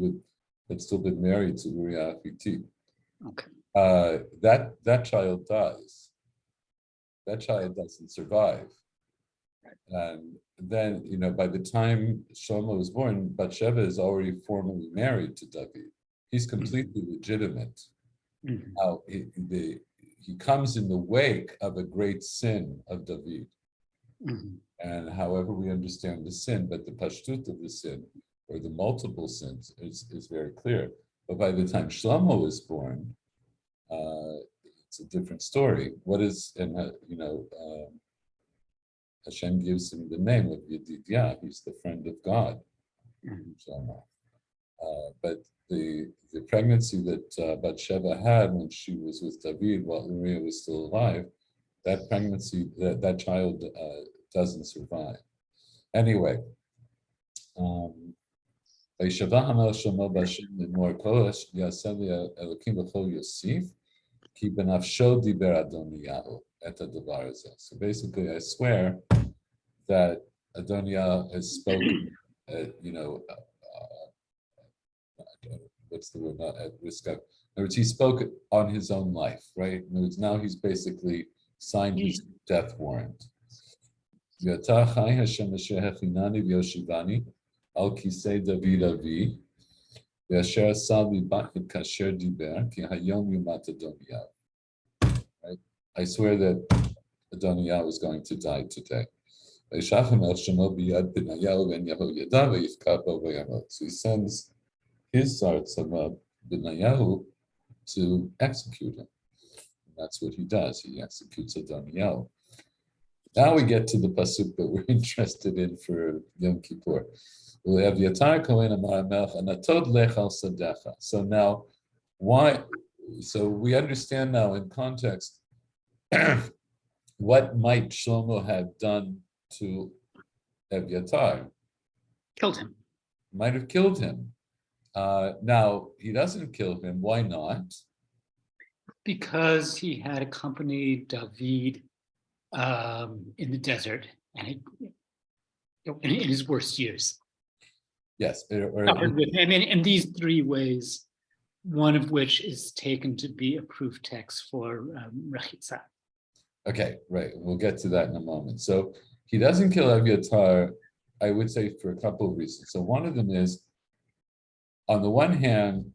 had still been married to Uriah Hittite. Okay. That child dies. That child doesn't survive. And then, by the time Shlomo was born, Bathsheba is already formally married to David. He's completely legitimate. Mhm. Now, he comes in the wake of a great sin of David. Mhm. And however we understand the sin, but the pashtut of the sin, or the multiple sins, is very clear. But by the time Shlomo is born, it's a different story. What is, Hashem gives him the name of Yedidyah. He's the friend of God. Mhm. Shlomo. But the pregnancy that Bathsheba had when she was with David while Uriah was still alive, that pregnancy, that child doesn't survive. Anyway, וישבע המלך שלמה בהשם לאמור כל יעשה לי אלוקים בכל יוסיף, כי בנפשו דיבר אדוניהו את הדבר הזה. So basically, I swear that Adoniah has spoken, what's the word, not at risk of, in other words, he spoke on his own life, right? In other words, now he's basically signed his death warrant. ואתה חי השם אשר הכינני ויושיבני על כיסא דוד אבי, ואשר עשה לי בית כאשר דיבר, כי היום יומת אדוניהו. Right? I swear that Adoniah is going to die today. וישלח המלך שמו ביד בניהו בן יהוידע ויפקע בו וימות. So he sends his son Benayahu to execute him. And that's what he does. He executes Adoniah. Now we get to the pasuk that we're interested in for Yom Kippur. So now, why? So we understand now in context what might Shlomo have done to Evyatar. Killed him. Might have killed him. Now he doesn't kill him. Why not? Because he had accompanied David in the desert and in his worst years. Yes. Suffered with him in these three ways, one of which is taken to be a proof text for Rechitza. Okay, right. We'll get to that in a moment. So he doesn't kill Evyatar, I would say, for a couple of reasons. So one of them is, on the one hand,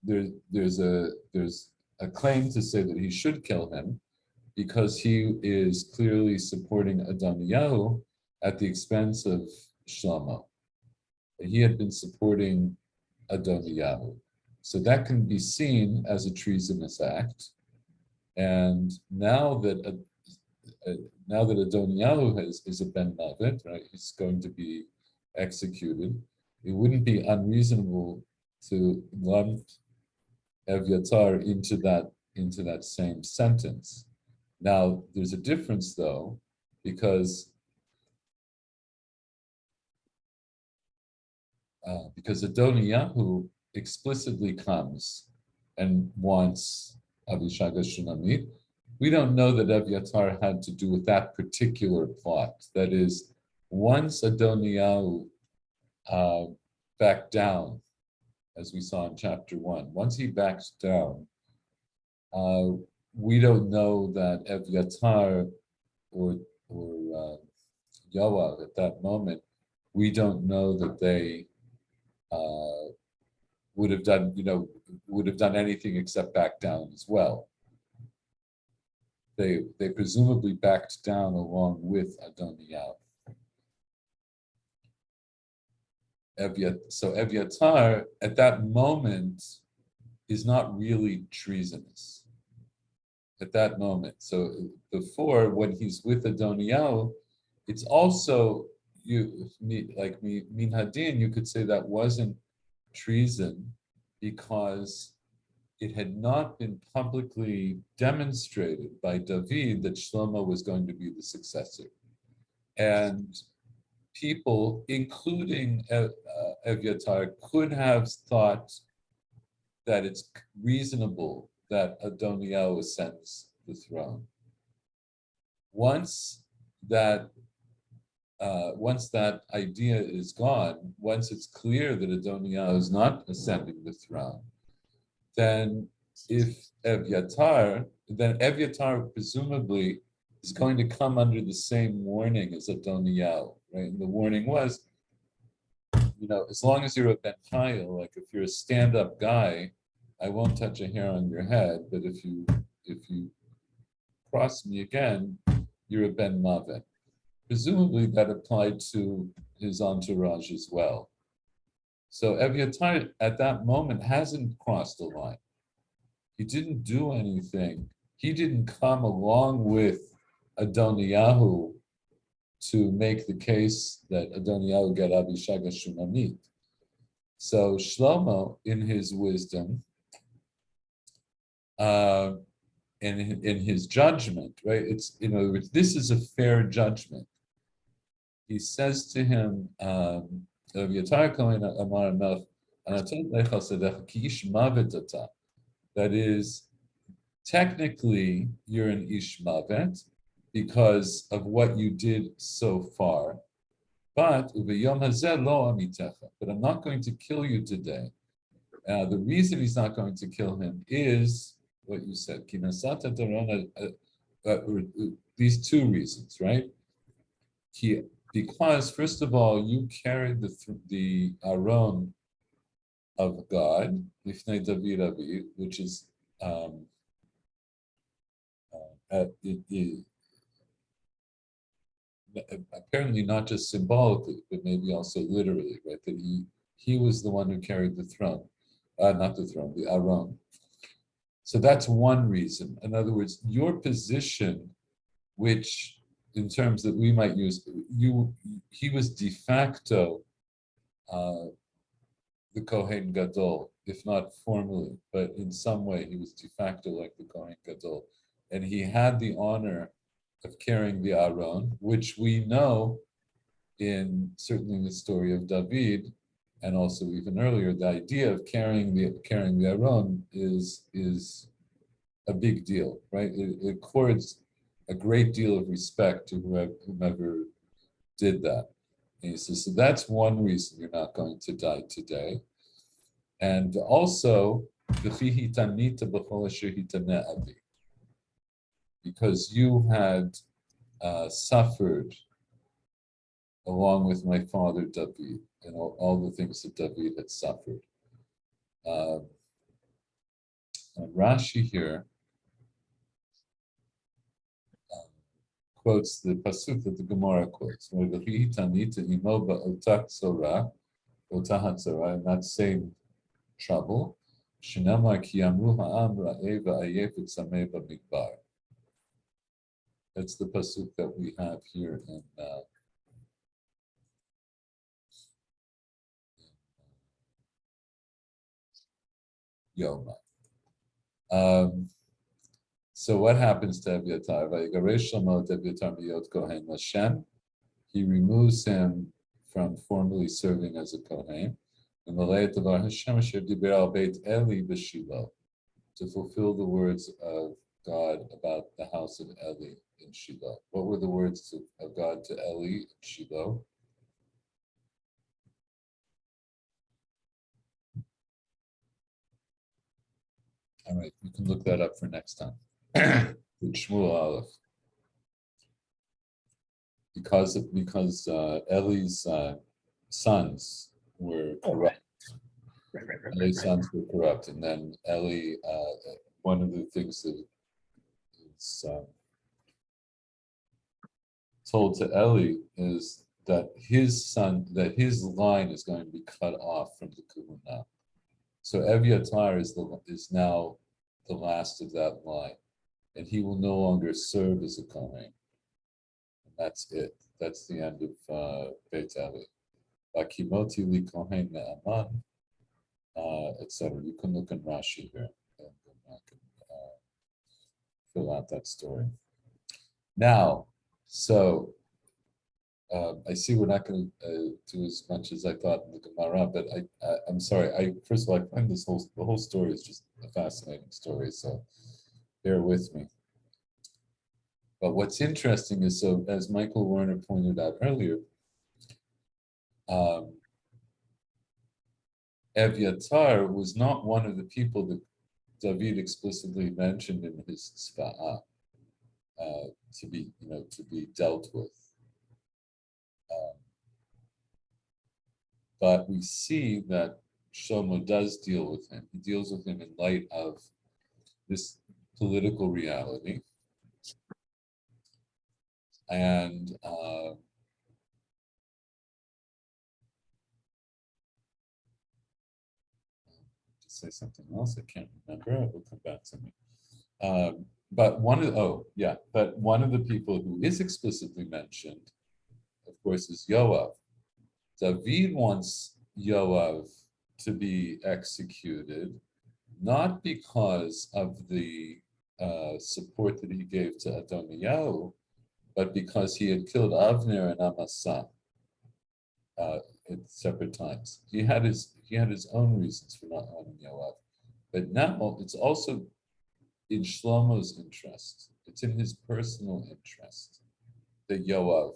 there's a claim to say that he should kill him because he is clearly supporting Adoniah at the expense of Shlomo. He had been supporting Adoniah. So that can be seen as a treasonous act. And now that Adoniah is a ben Mavet, right? He's going to be executed. It wouldn't be unreasonable to lump Evyatar into that same sentence. Now, there's a difference though, because Adoniyahu explicitly comes and wants Abishag Shunamit. We don't know that Evyatar had to do with that particular plot. That is, once Adoniyahu backed down, as we saw in chapter 1, once he backs down, we don't know that Evyatar or Yoav at that moment, we don't know that they would have done anything except back down as well. They presumably backed down along with Adoniah. So Evyatar at that moment is not really treasonous. At that moment, so before when he's with Adoniyahu, it's also min hadin. You could say that wasn't treason because it had not been publicly demonstrated by David that Shlomo was going to be the successor. And people, including Evyatar, could have thought that it's reasonable that Adoniyahu ascends the throne. Once that idea is gone, once it's clear that Adoniyahu is not ascending the throne, then Evyatar presumably is going to come under the same warning as Adoniyahu, right? And the warning was, as long as you're a Ben Chayil, like if you're a stand-up guy, I won't touch a hair on your head, but if you cross me again, you're a Ben Mavet. Presumably that applied to his entourage as well. So Evyatar at that moment hasn't crossed the line. He didn't do anything. He didn't come along with Adoniyahu to make the case that Adoniyahu get Abishaga Shunamit. So Shlomo, in his wisdom, in his judgment, right? It's, in other words, this is a fair judgment. He says to him, that is, technically, you're an ish mavet because of what you did so far. But I'm not going to kill you today. The reason he's not going to kill him is what you said. These two reasons, right? Because first of all, you carried the Aron of God, Lifnei David Avi, which is apparently not just symbolically, but maybe also literally, right? That he was the one who carried the throne, not the throne, the Aron. So that's one reason. In other words, your position, which in terms that we might use, he was de facto the Kohen Gadol, if not formally, but in some way he was de facto like the Kohen Gadol. And he had the honor of carrying the Aron, which we know certainly in the story of David, and also even earlier, the idea of carrying the Aron is a big deal, right? It accords a great deal of respect to whomever did that. And he says, so that's one reason you're not going to die today. And also, because you had suffered along with my father David and all the things that David had suffered. And Rashi here quotes the pasuk that the Gemara quotes, in that same trouble. That's the pasuk that we have here in Yoma. So what happens to Evyatar? He removes him from formally serving as a Kohen. To fulfill the words of God about the house of Eli in Shiloh. What were the words of God to Eli in Shiloh? All right, you can look that up for next time. With Shmuel Aleph. Because Eli's sons were corrupt. Eli's sons were corrupt, and then Eli, one of the things that is told to Eli is that his line is going to be cut off from the Kahuna. So Evyatar is now the last of that line, and he will no longer serve as a Kohen. And that's it. That's the end of Beit Eli. Akimoti li Kohen Ne'aman, etc. You can look in Rashi here, and I can fill out that story. Now, so I see we're not going to do as much as I thought in the Gemara, but I'm sorry. First of all, I find the whole story is just a fascinating story, so bear with me. But what's interesting is, so as Michael Werner pointed out earlier, Evyatar was not one of the people that David explicitly mentioned in his tzva'ah to be dealt with. But we see that Shlomo does deal with him. He deals with him in light of this political reality. And to say something else, I can't remember. It will come back to me. But one of the people who is explicitly mentioned, of course, is Yoav. David wants Yoav to be executed, not because of the support that he gave to Adoniyahu, but because he had killed Avner and Amasa at separate times. He had his own reasons for not wanting Yoav, but now it's also in Shlomo's interest. It's in his personal interest that Yoav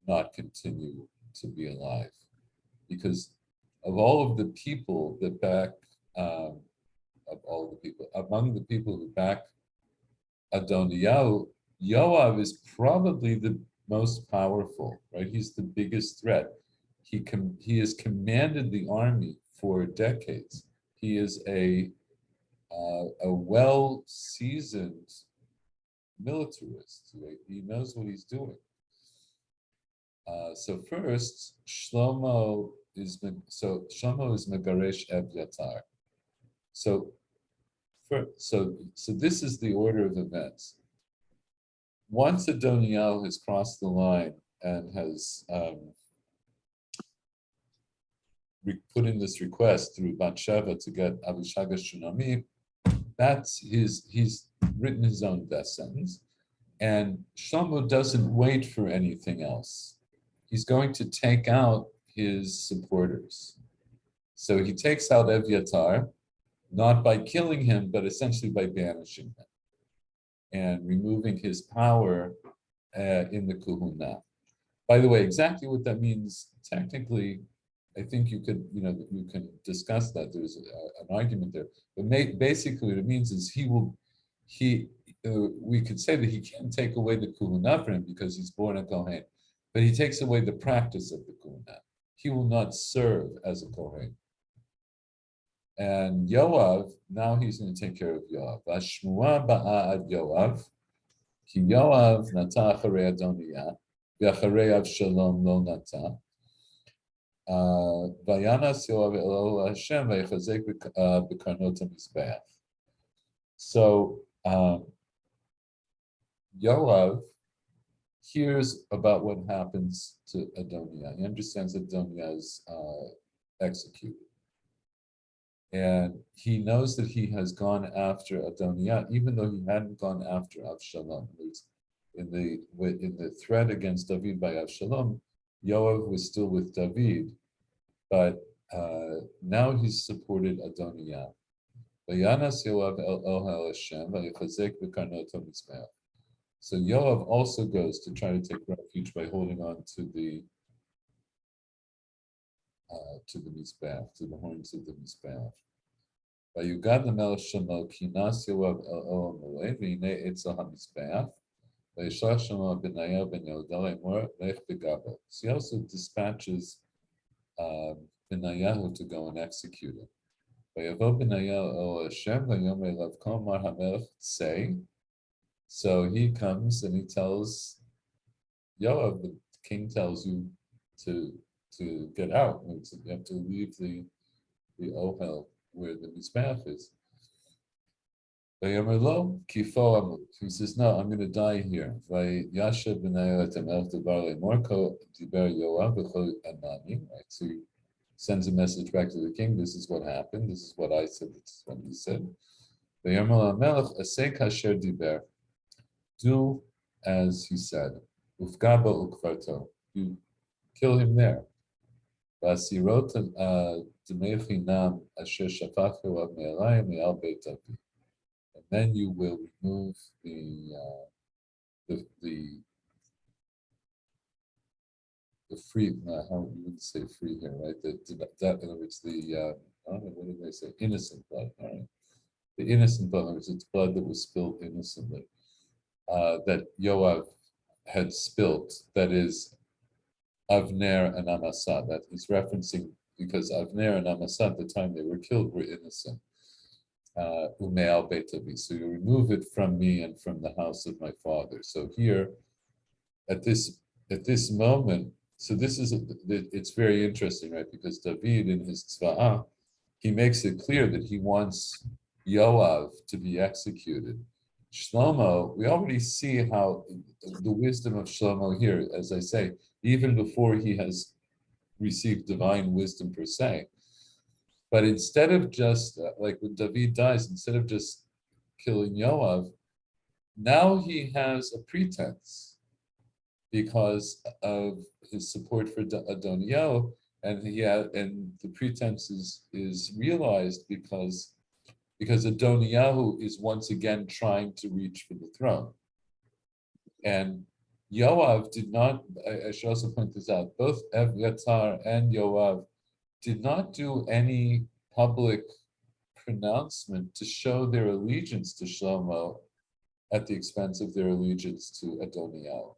not continue to be alive, because of all of the people that back, among the people who back Adoniyahu, Yoav is probably the most powerful, right? He's the biggest threat. He has commanded the army for decades. He is a well-seasoned militarist. He knows what he's doing. So first, Shlomo is Megaresh Evyatar. So this is the order of events. Once Adoniyahu has crossed the line and has put in this request through Batsheva to get Abishag Shunami, he's written his own death sentence, and Shlomo doesn't wait for anything else. He's going to take out his supporters. So he takes out Evyatar, not by killing him, but essentially by banishing him and removing his power in the Kuhuna. By the way, exactly what that means technically, I think you can discuss that. There's an argument there, but basically what it means is we could say that he can't take away the Kuhuna from him because he's born a Kohen, but he takes away the practice of the Kuhuna. He will not serve as a Kohen. And Yoav, now he's going to take care of Yoav. Vashmua ba'a ad Yoav, ki Yoav nata acharei Adoniya, v'acharei Avshalom lo nata. Vayanas Yoav Elohu Hashem v'yechazek b'karnot hamizbeach. So Yoav hears about what happens to Adoniya. He understands that Adoniya is executed. And he knows that he has gone after Adoniya, even though he hadn't gone after Avshalom. In the threat against David by Avshalom, Yoav was still with David, but now he's supported Adoniya. Vayanas Yoav el Hashem v'yechazek b'karnot hamizbeach. So Yoav also goes to try to take refuge by holding on to the mizbeach, to the horns of the mizbeach. Vayugad l'melech Shlomo kinas Yoav el Amalei v'hinei etzel hamizbeach v'yishlach Shlomo Benaya ben Yehuda lemor lech begabo. So he also dispatches Benayahu to go and execute him. Vayavo Benayahu el Hashem v'yomer elav kol mar hamelech tzei. So he comes and he tells Yoav, king tells you to get out. You have to leave the ohel where the mizbeach is. He says, no, I'm going to die here. Right? So he sends a message back to the king. This is what happened. This is what I said. This is what he said. Do as he said. You kill him there. And then you will remove the free. How you would say free here, right? That in other words, I don't know, what did they say? Innocent blood. All right, the innocent blood. In other words, it's blood that was spilled innocently. That Yoav had spilt. That is Avner and Amasa. That he's referencing because Avner and Amasa at the time they were killed were innocent. Umeal Beitavi. So you remove it from me and from the house of my father. So here, at this moment, so this is it's very interesting, right? Because David in his tzva'ah, he makes it clear that he wants Yoav to be executed. Shlomo, we already see how the wisdom of Shlomo here, as I say, even before he has received divine wisdom per se. But instead of just, like when David dies, instead of just killing Yoav, now he has a pretense because of his support for Adoniyahu, and the pretense is realized because Adoniyahu is once again trying to reach for the throne. And Yoav did not, I should also point this out, both Evyatar and Yoav did not do any public pronouncement to show their allegiance to Shlomo at the expense of their allegiance to Adoniyahu.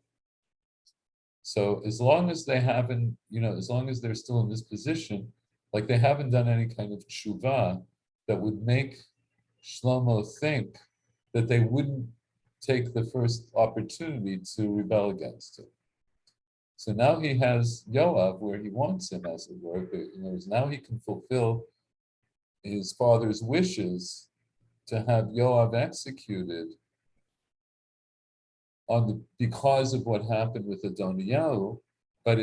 So as long as they haven't, as long as they're still in this position, like they haven't done any kind of tshuva that would make Shlomo think that they wouldn't take the first opportunity to rebel against it. So now he has Yoav where he wants him, as it were. Now he can fulfill his father's wishes to have Yoav executed because of what happened with Adoniyahu, but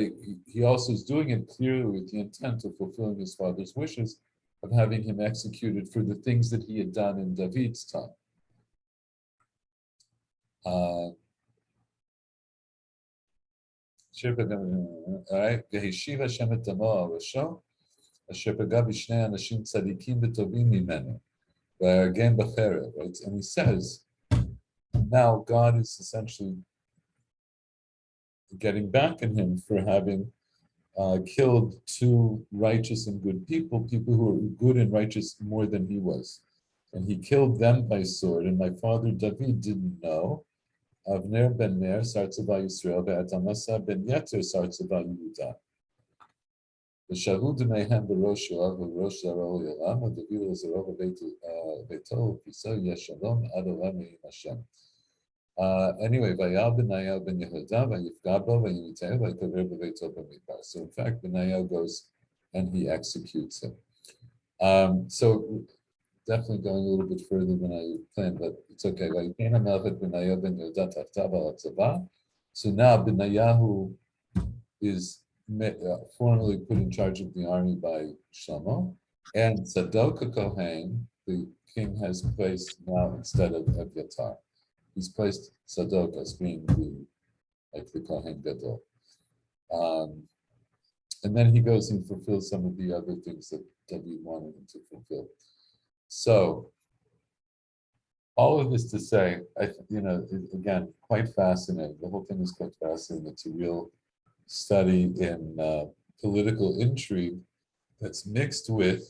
he also is doing it clearly with the intent of fulfilling his father's wishes of having him executed for the things that he had done in David's time. All right. והשיב השם את עמו על ראשו, אשר פגע בשני אנשים צדיקים וטובים ממנו, ויהרגם בחרב. And he says, now God is essentially getting back at him for having killed two righteous and good people who were good and righteous more than he was. And he killed them by sword, and my father David didn't know. Avner ben Ner, Sartzava Yisrael, ve'at Amasa ben Yeter, Sartzava Yehuda. V'shahu d'meihem b'rosh Yoav, v'rosh Zaro Yolam, v'david l'zaro v'beito, v'piso yeshalom ad olam me'im Hashem. Anyway, Vayal Benayel ben Yehuda, Vayifga bo, Vayimiteh, Vayikaver b'beito b'midbar. So in fact, Benayel goes and he executes him. So definitely going a little bit further than I planned, but it's okay. So now Benayahu is formally put in charge of the army by Shlomo, and Tzadok Kohen, the king has placed now instead of Evyatar. He's placed Tzadok as being the Kohen Gadol. And then he goes and fulfills some of the other things that David wanted him to fulfill. So, all of this to say, again, quite fascinating. The whole thing is quite fascinating. It's a real study in political intrigue that's mixed with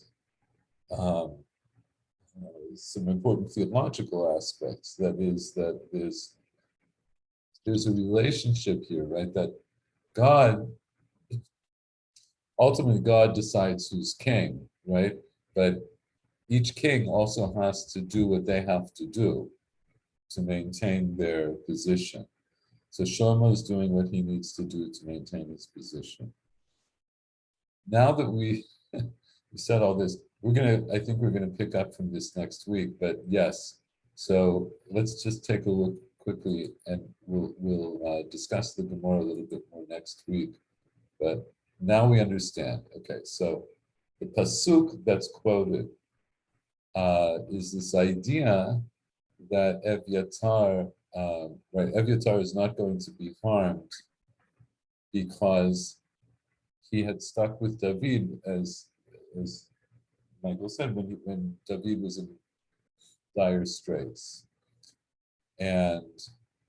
some important theological aspects. That is, that there's a relationship here, right? That ultimately God decides who's king, right? But each king also has to do what they have to do to maintain their position. So Shlomo is doing what he needs to do to maintain his position. Now that we said all this, I think we're gonna pick up from this next week, but yes. So let's just take a look quickly and we'll discuss the Gemara a little bit more next week. But now we understand. Okay, so the pasuk that's quoted is this idea that Evyatar, right? Evyatar is not going to be harmed because he had stuck with David, as Michael said, when David was in dire straits, and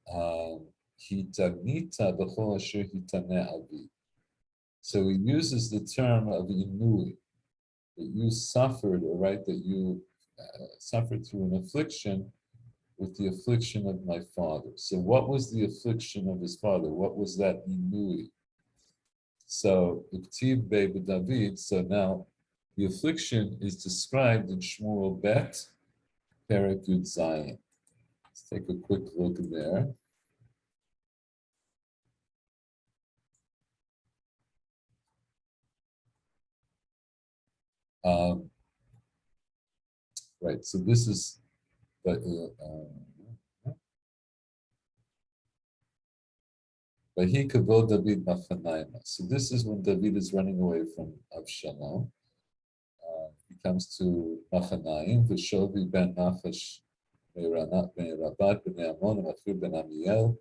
hitanita b'chol asher hitaneh avi. So he uses the term of inui, that you suffered, or right, that you suffered through an affliction with the affliction of my father. So what was the affliction of his father? What was that inui? So Uktib Bebe David, so now the affliction is described in Shmuel Bet, Perek Yud Zayin. Let's take a quick look there. Right, so this is the Vahi Kavod David Machanaima. So this is when David is running away from Avshalom. He comes to Machanaim, Vishovi ben Nachash Me'rabat ben Ammon, Machir ben Amiel,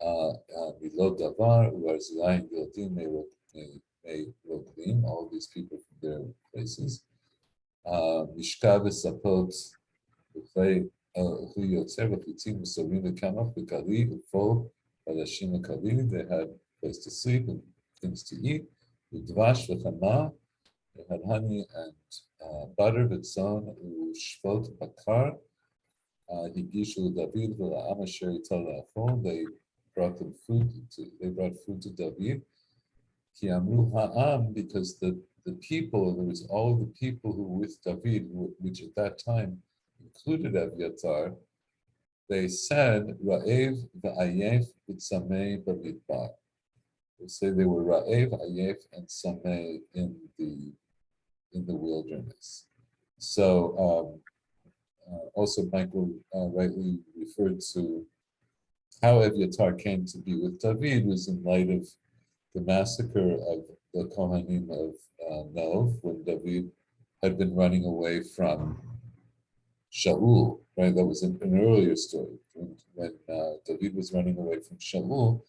Milo Davar, Uarzilai Gildim Me'roklim, all these people from their places. Mishka v'sapot v'chlei yotzer v'chitzim v'sovim v'kamach v'kali v'fol v'lashim v'kali. They had a place to sleep and things to eat. V'dvash v'chama. They had honey and butter v'tzon u'shvot bakar. Higishu David v'la'am asher yital la'achol. They brought food to David. Ki amru ha'am, because the people, there was all of the people who were with David, which at that time included Evyatar, they said, Ra'ev v'ayef v'tzamei b'midbar. They say they were Ra'ev, Ayef, and Sameh in the wilderness. So also Michael rightly referred to how Evyatar came to be with David was in light of the massacre of the Kohanim of Nov, when David had been running away from Shaul, right? That was an earlier story. When David was running away from Shaul,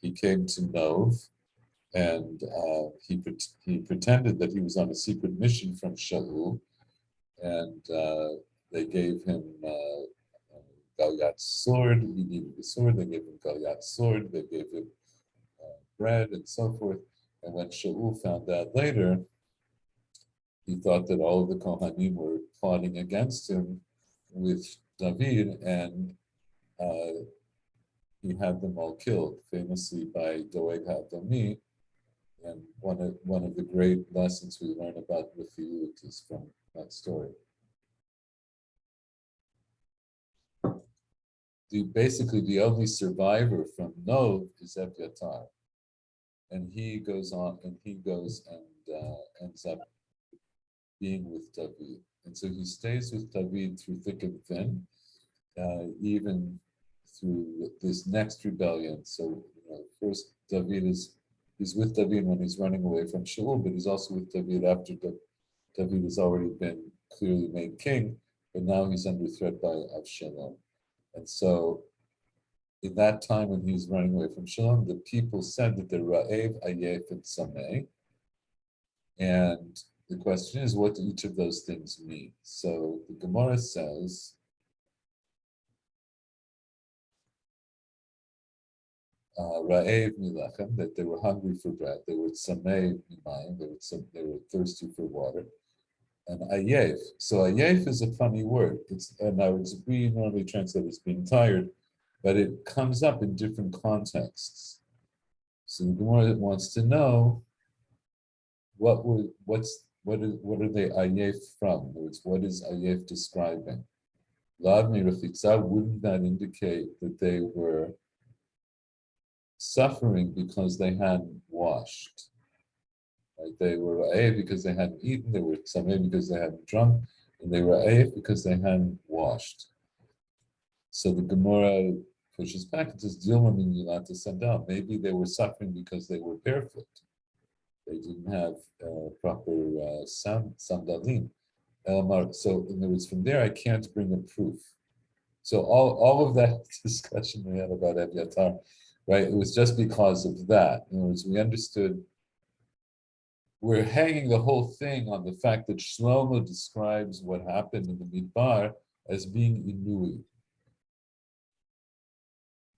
he came to Nov, and he pretended that he was on a secret mission from Shaul, and they gave him Goliath's sword. He needed a sword. They gave him Goliath's sword. They gave him bread and so forth. And when Shaul found out later, he thought that all of the Kohanim were plotting against him with David, and he had them all killed, famously by Doeg HaDomi. And one of the great lessons we learn about Rechiyut is from that story. Basically, the only survivor from Nov is Evyatar. And he goes and ends up being with David. And so he stays with David through thick and thin, even through this next rebellion. So first he's with David when he's running away from Shaul, but he's also with David after David has already been clearly made king, but now he's under threat by Avshalom. And so in that time when he's running away from Shalom, the people said that they're Ra'ev, Ayef, and Sameh. And the question is, what do each of those things mean? So the Gemara says, Ra'ev milachem, that they were hungry for bread. They were Sameh mimayim, they were thirsty for water. And Ayef. So Ayef is a funny word. We normally translate it as being tired, but it comes up in different contexts. So the Gemara wants to know what are they Ayef from? In other words, what is Ayef describing? Lav mi rechitza, wouldn't that indicate that they were suffering because they hadn't washed. Right? They were ra'ev because they hadn't eaten, they were sameh because they hadn't drunk, and they were ra'ev because they hadn't washed. So the Gemara pushes back and says, Dilma min yilata sandal. Maybe they were suffering because they were barefoot. They didn't have proper sandalim. So in other words, from there, I can't bring a proof. So all of that discussion we had about Eviatar, right? It was just because of that. In other words, we understood we're hanging the whole thing on the fact that Shlomo describes what happened in the Midbar as being inui.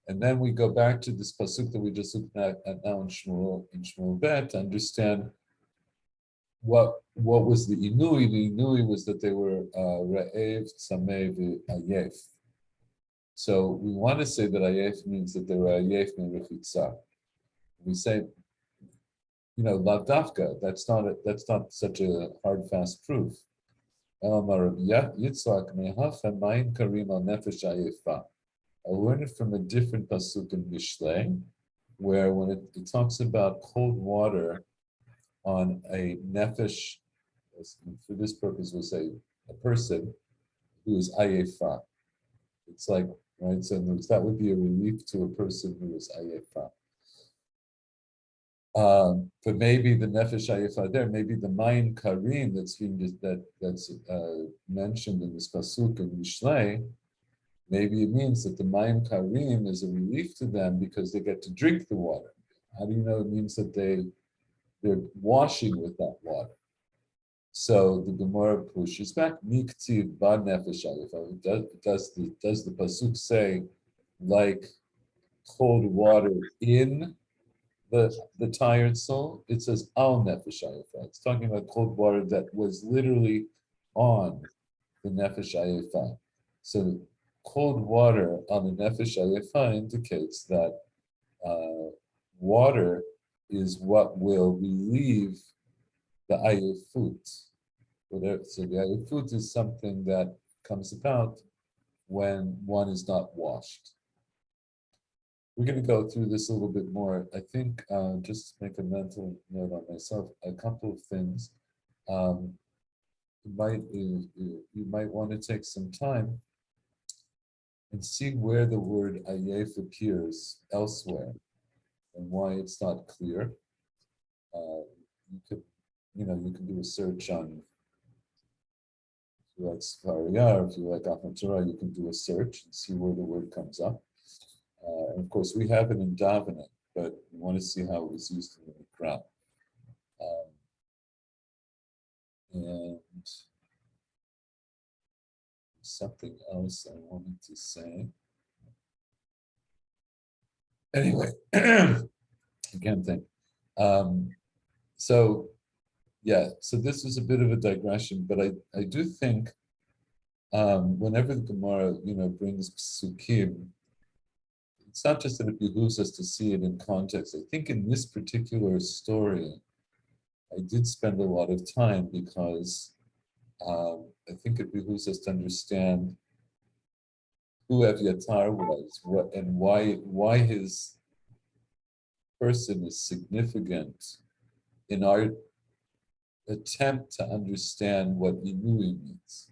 And then we go back to this pasuk that we just looked at now in Shmuel Bet to understand what was the inui. The inui was that they were ra'ev, tzameh, ayef. So we want to say that ayef means that they were ayef me'rechitza. We say, lavdafka. That's not such a hard fast proof. Yitzhak mehacha mayin karim al nefesh ayefa. I learned it from a different pasuk in Mishlei, where when it talks about cold water on a nefesh, for this purpose we'll say a person who is ayefa. It's like, right, so that would be a relief to a person who is ayefa. But maybe the nefesh ayefa there, maybe the mayin karim that's mentioned in this pasuk in Mishlei, maybe it means that the Mayim Karim is a relief to them because they get to drink the water. How do you know? It means that they're washing with that water. So the Gemara pushes back. Miktiv ba nefesh ayefa. Does the pasuk say like cold water in the tired soul? It says al nefesh ayefa. It's talking about cold water that was literally on the nefesh ayefa. So cold water on the nefesh ayefa indicates that water is what will relieve the ayefut. So the ayefut is something that comes about when one is not washed. We're going to go through this a little bit more. I think just to make a mental note on myself, a couple of things. You might want to take some time and see where the word ayef appears elsewhere and why it's not clear. You can do a search on, if you like Sefaria, if you like Ahmad Torah, you can do a search and see where the word comes up. And of course, we have it in davening, but we want to see how it was used in the Mikra. And something else I wanted to say. Anyway, I can't think. So this was a bit of a digression, but I do think whenever the Gemara, brings psukim, it's not just that it behooves us to see it in context. I think in this particular story, I did spend a lot of time because I think it behooves us to understand who Eviatar was, why his person is significant in our attempt to understand what Inui means.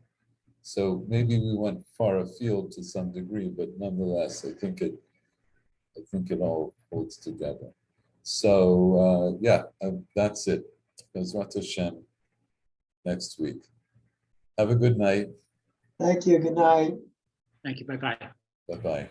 So maybe we went far afield to some degree, but nonetheless, I think it all holds together. So that's it. Bezrat Hashem next week. Have a good night. Thank you. Good night. Thank you. Bye-bye. Bye-bye.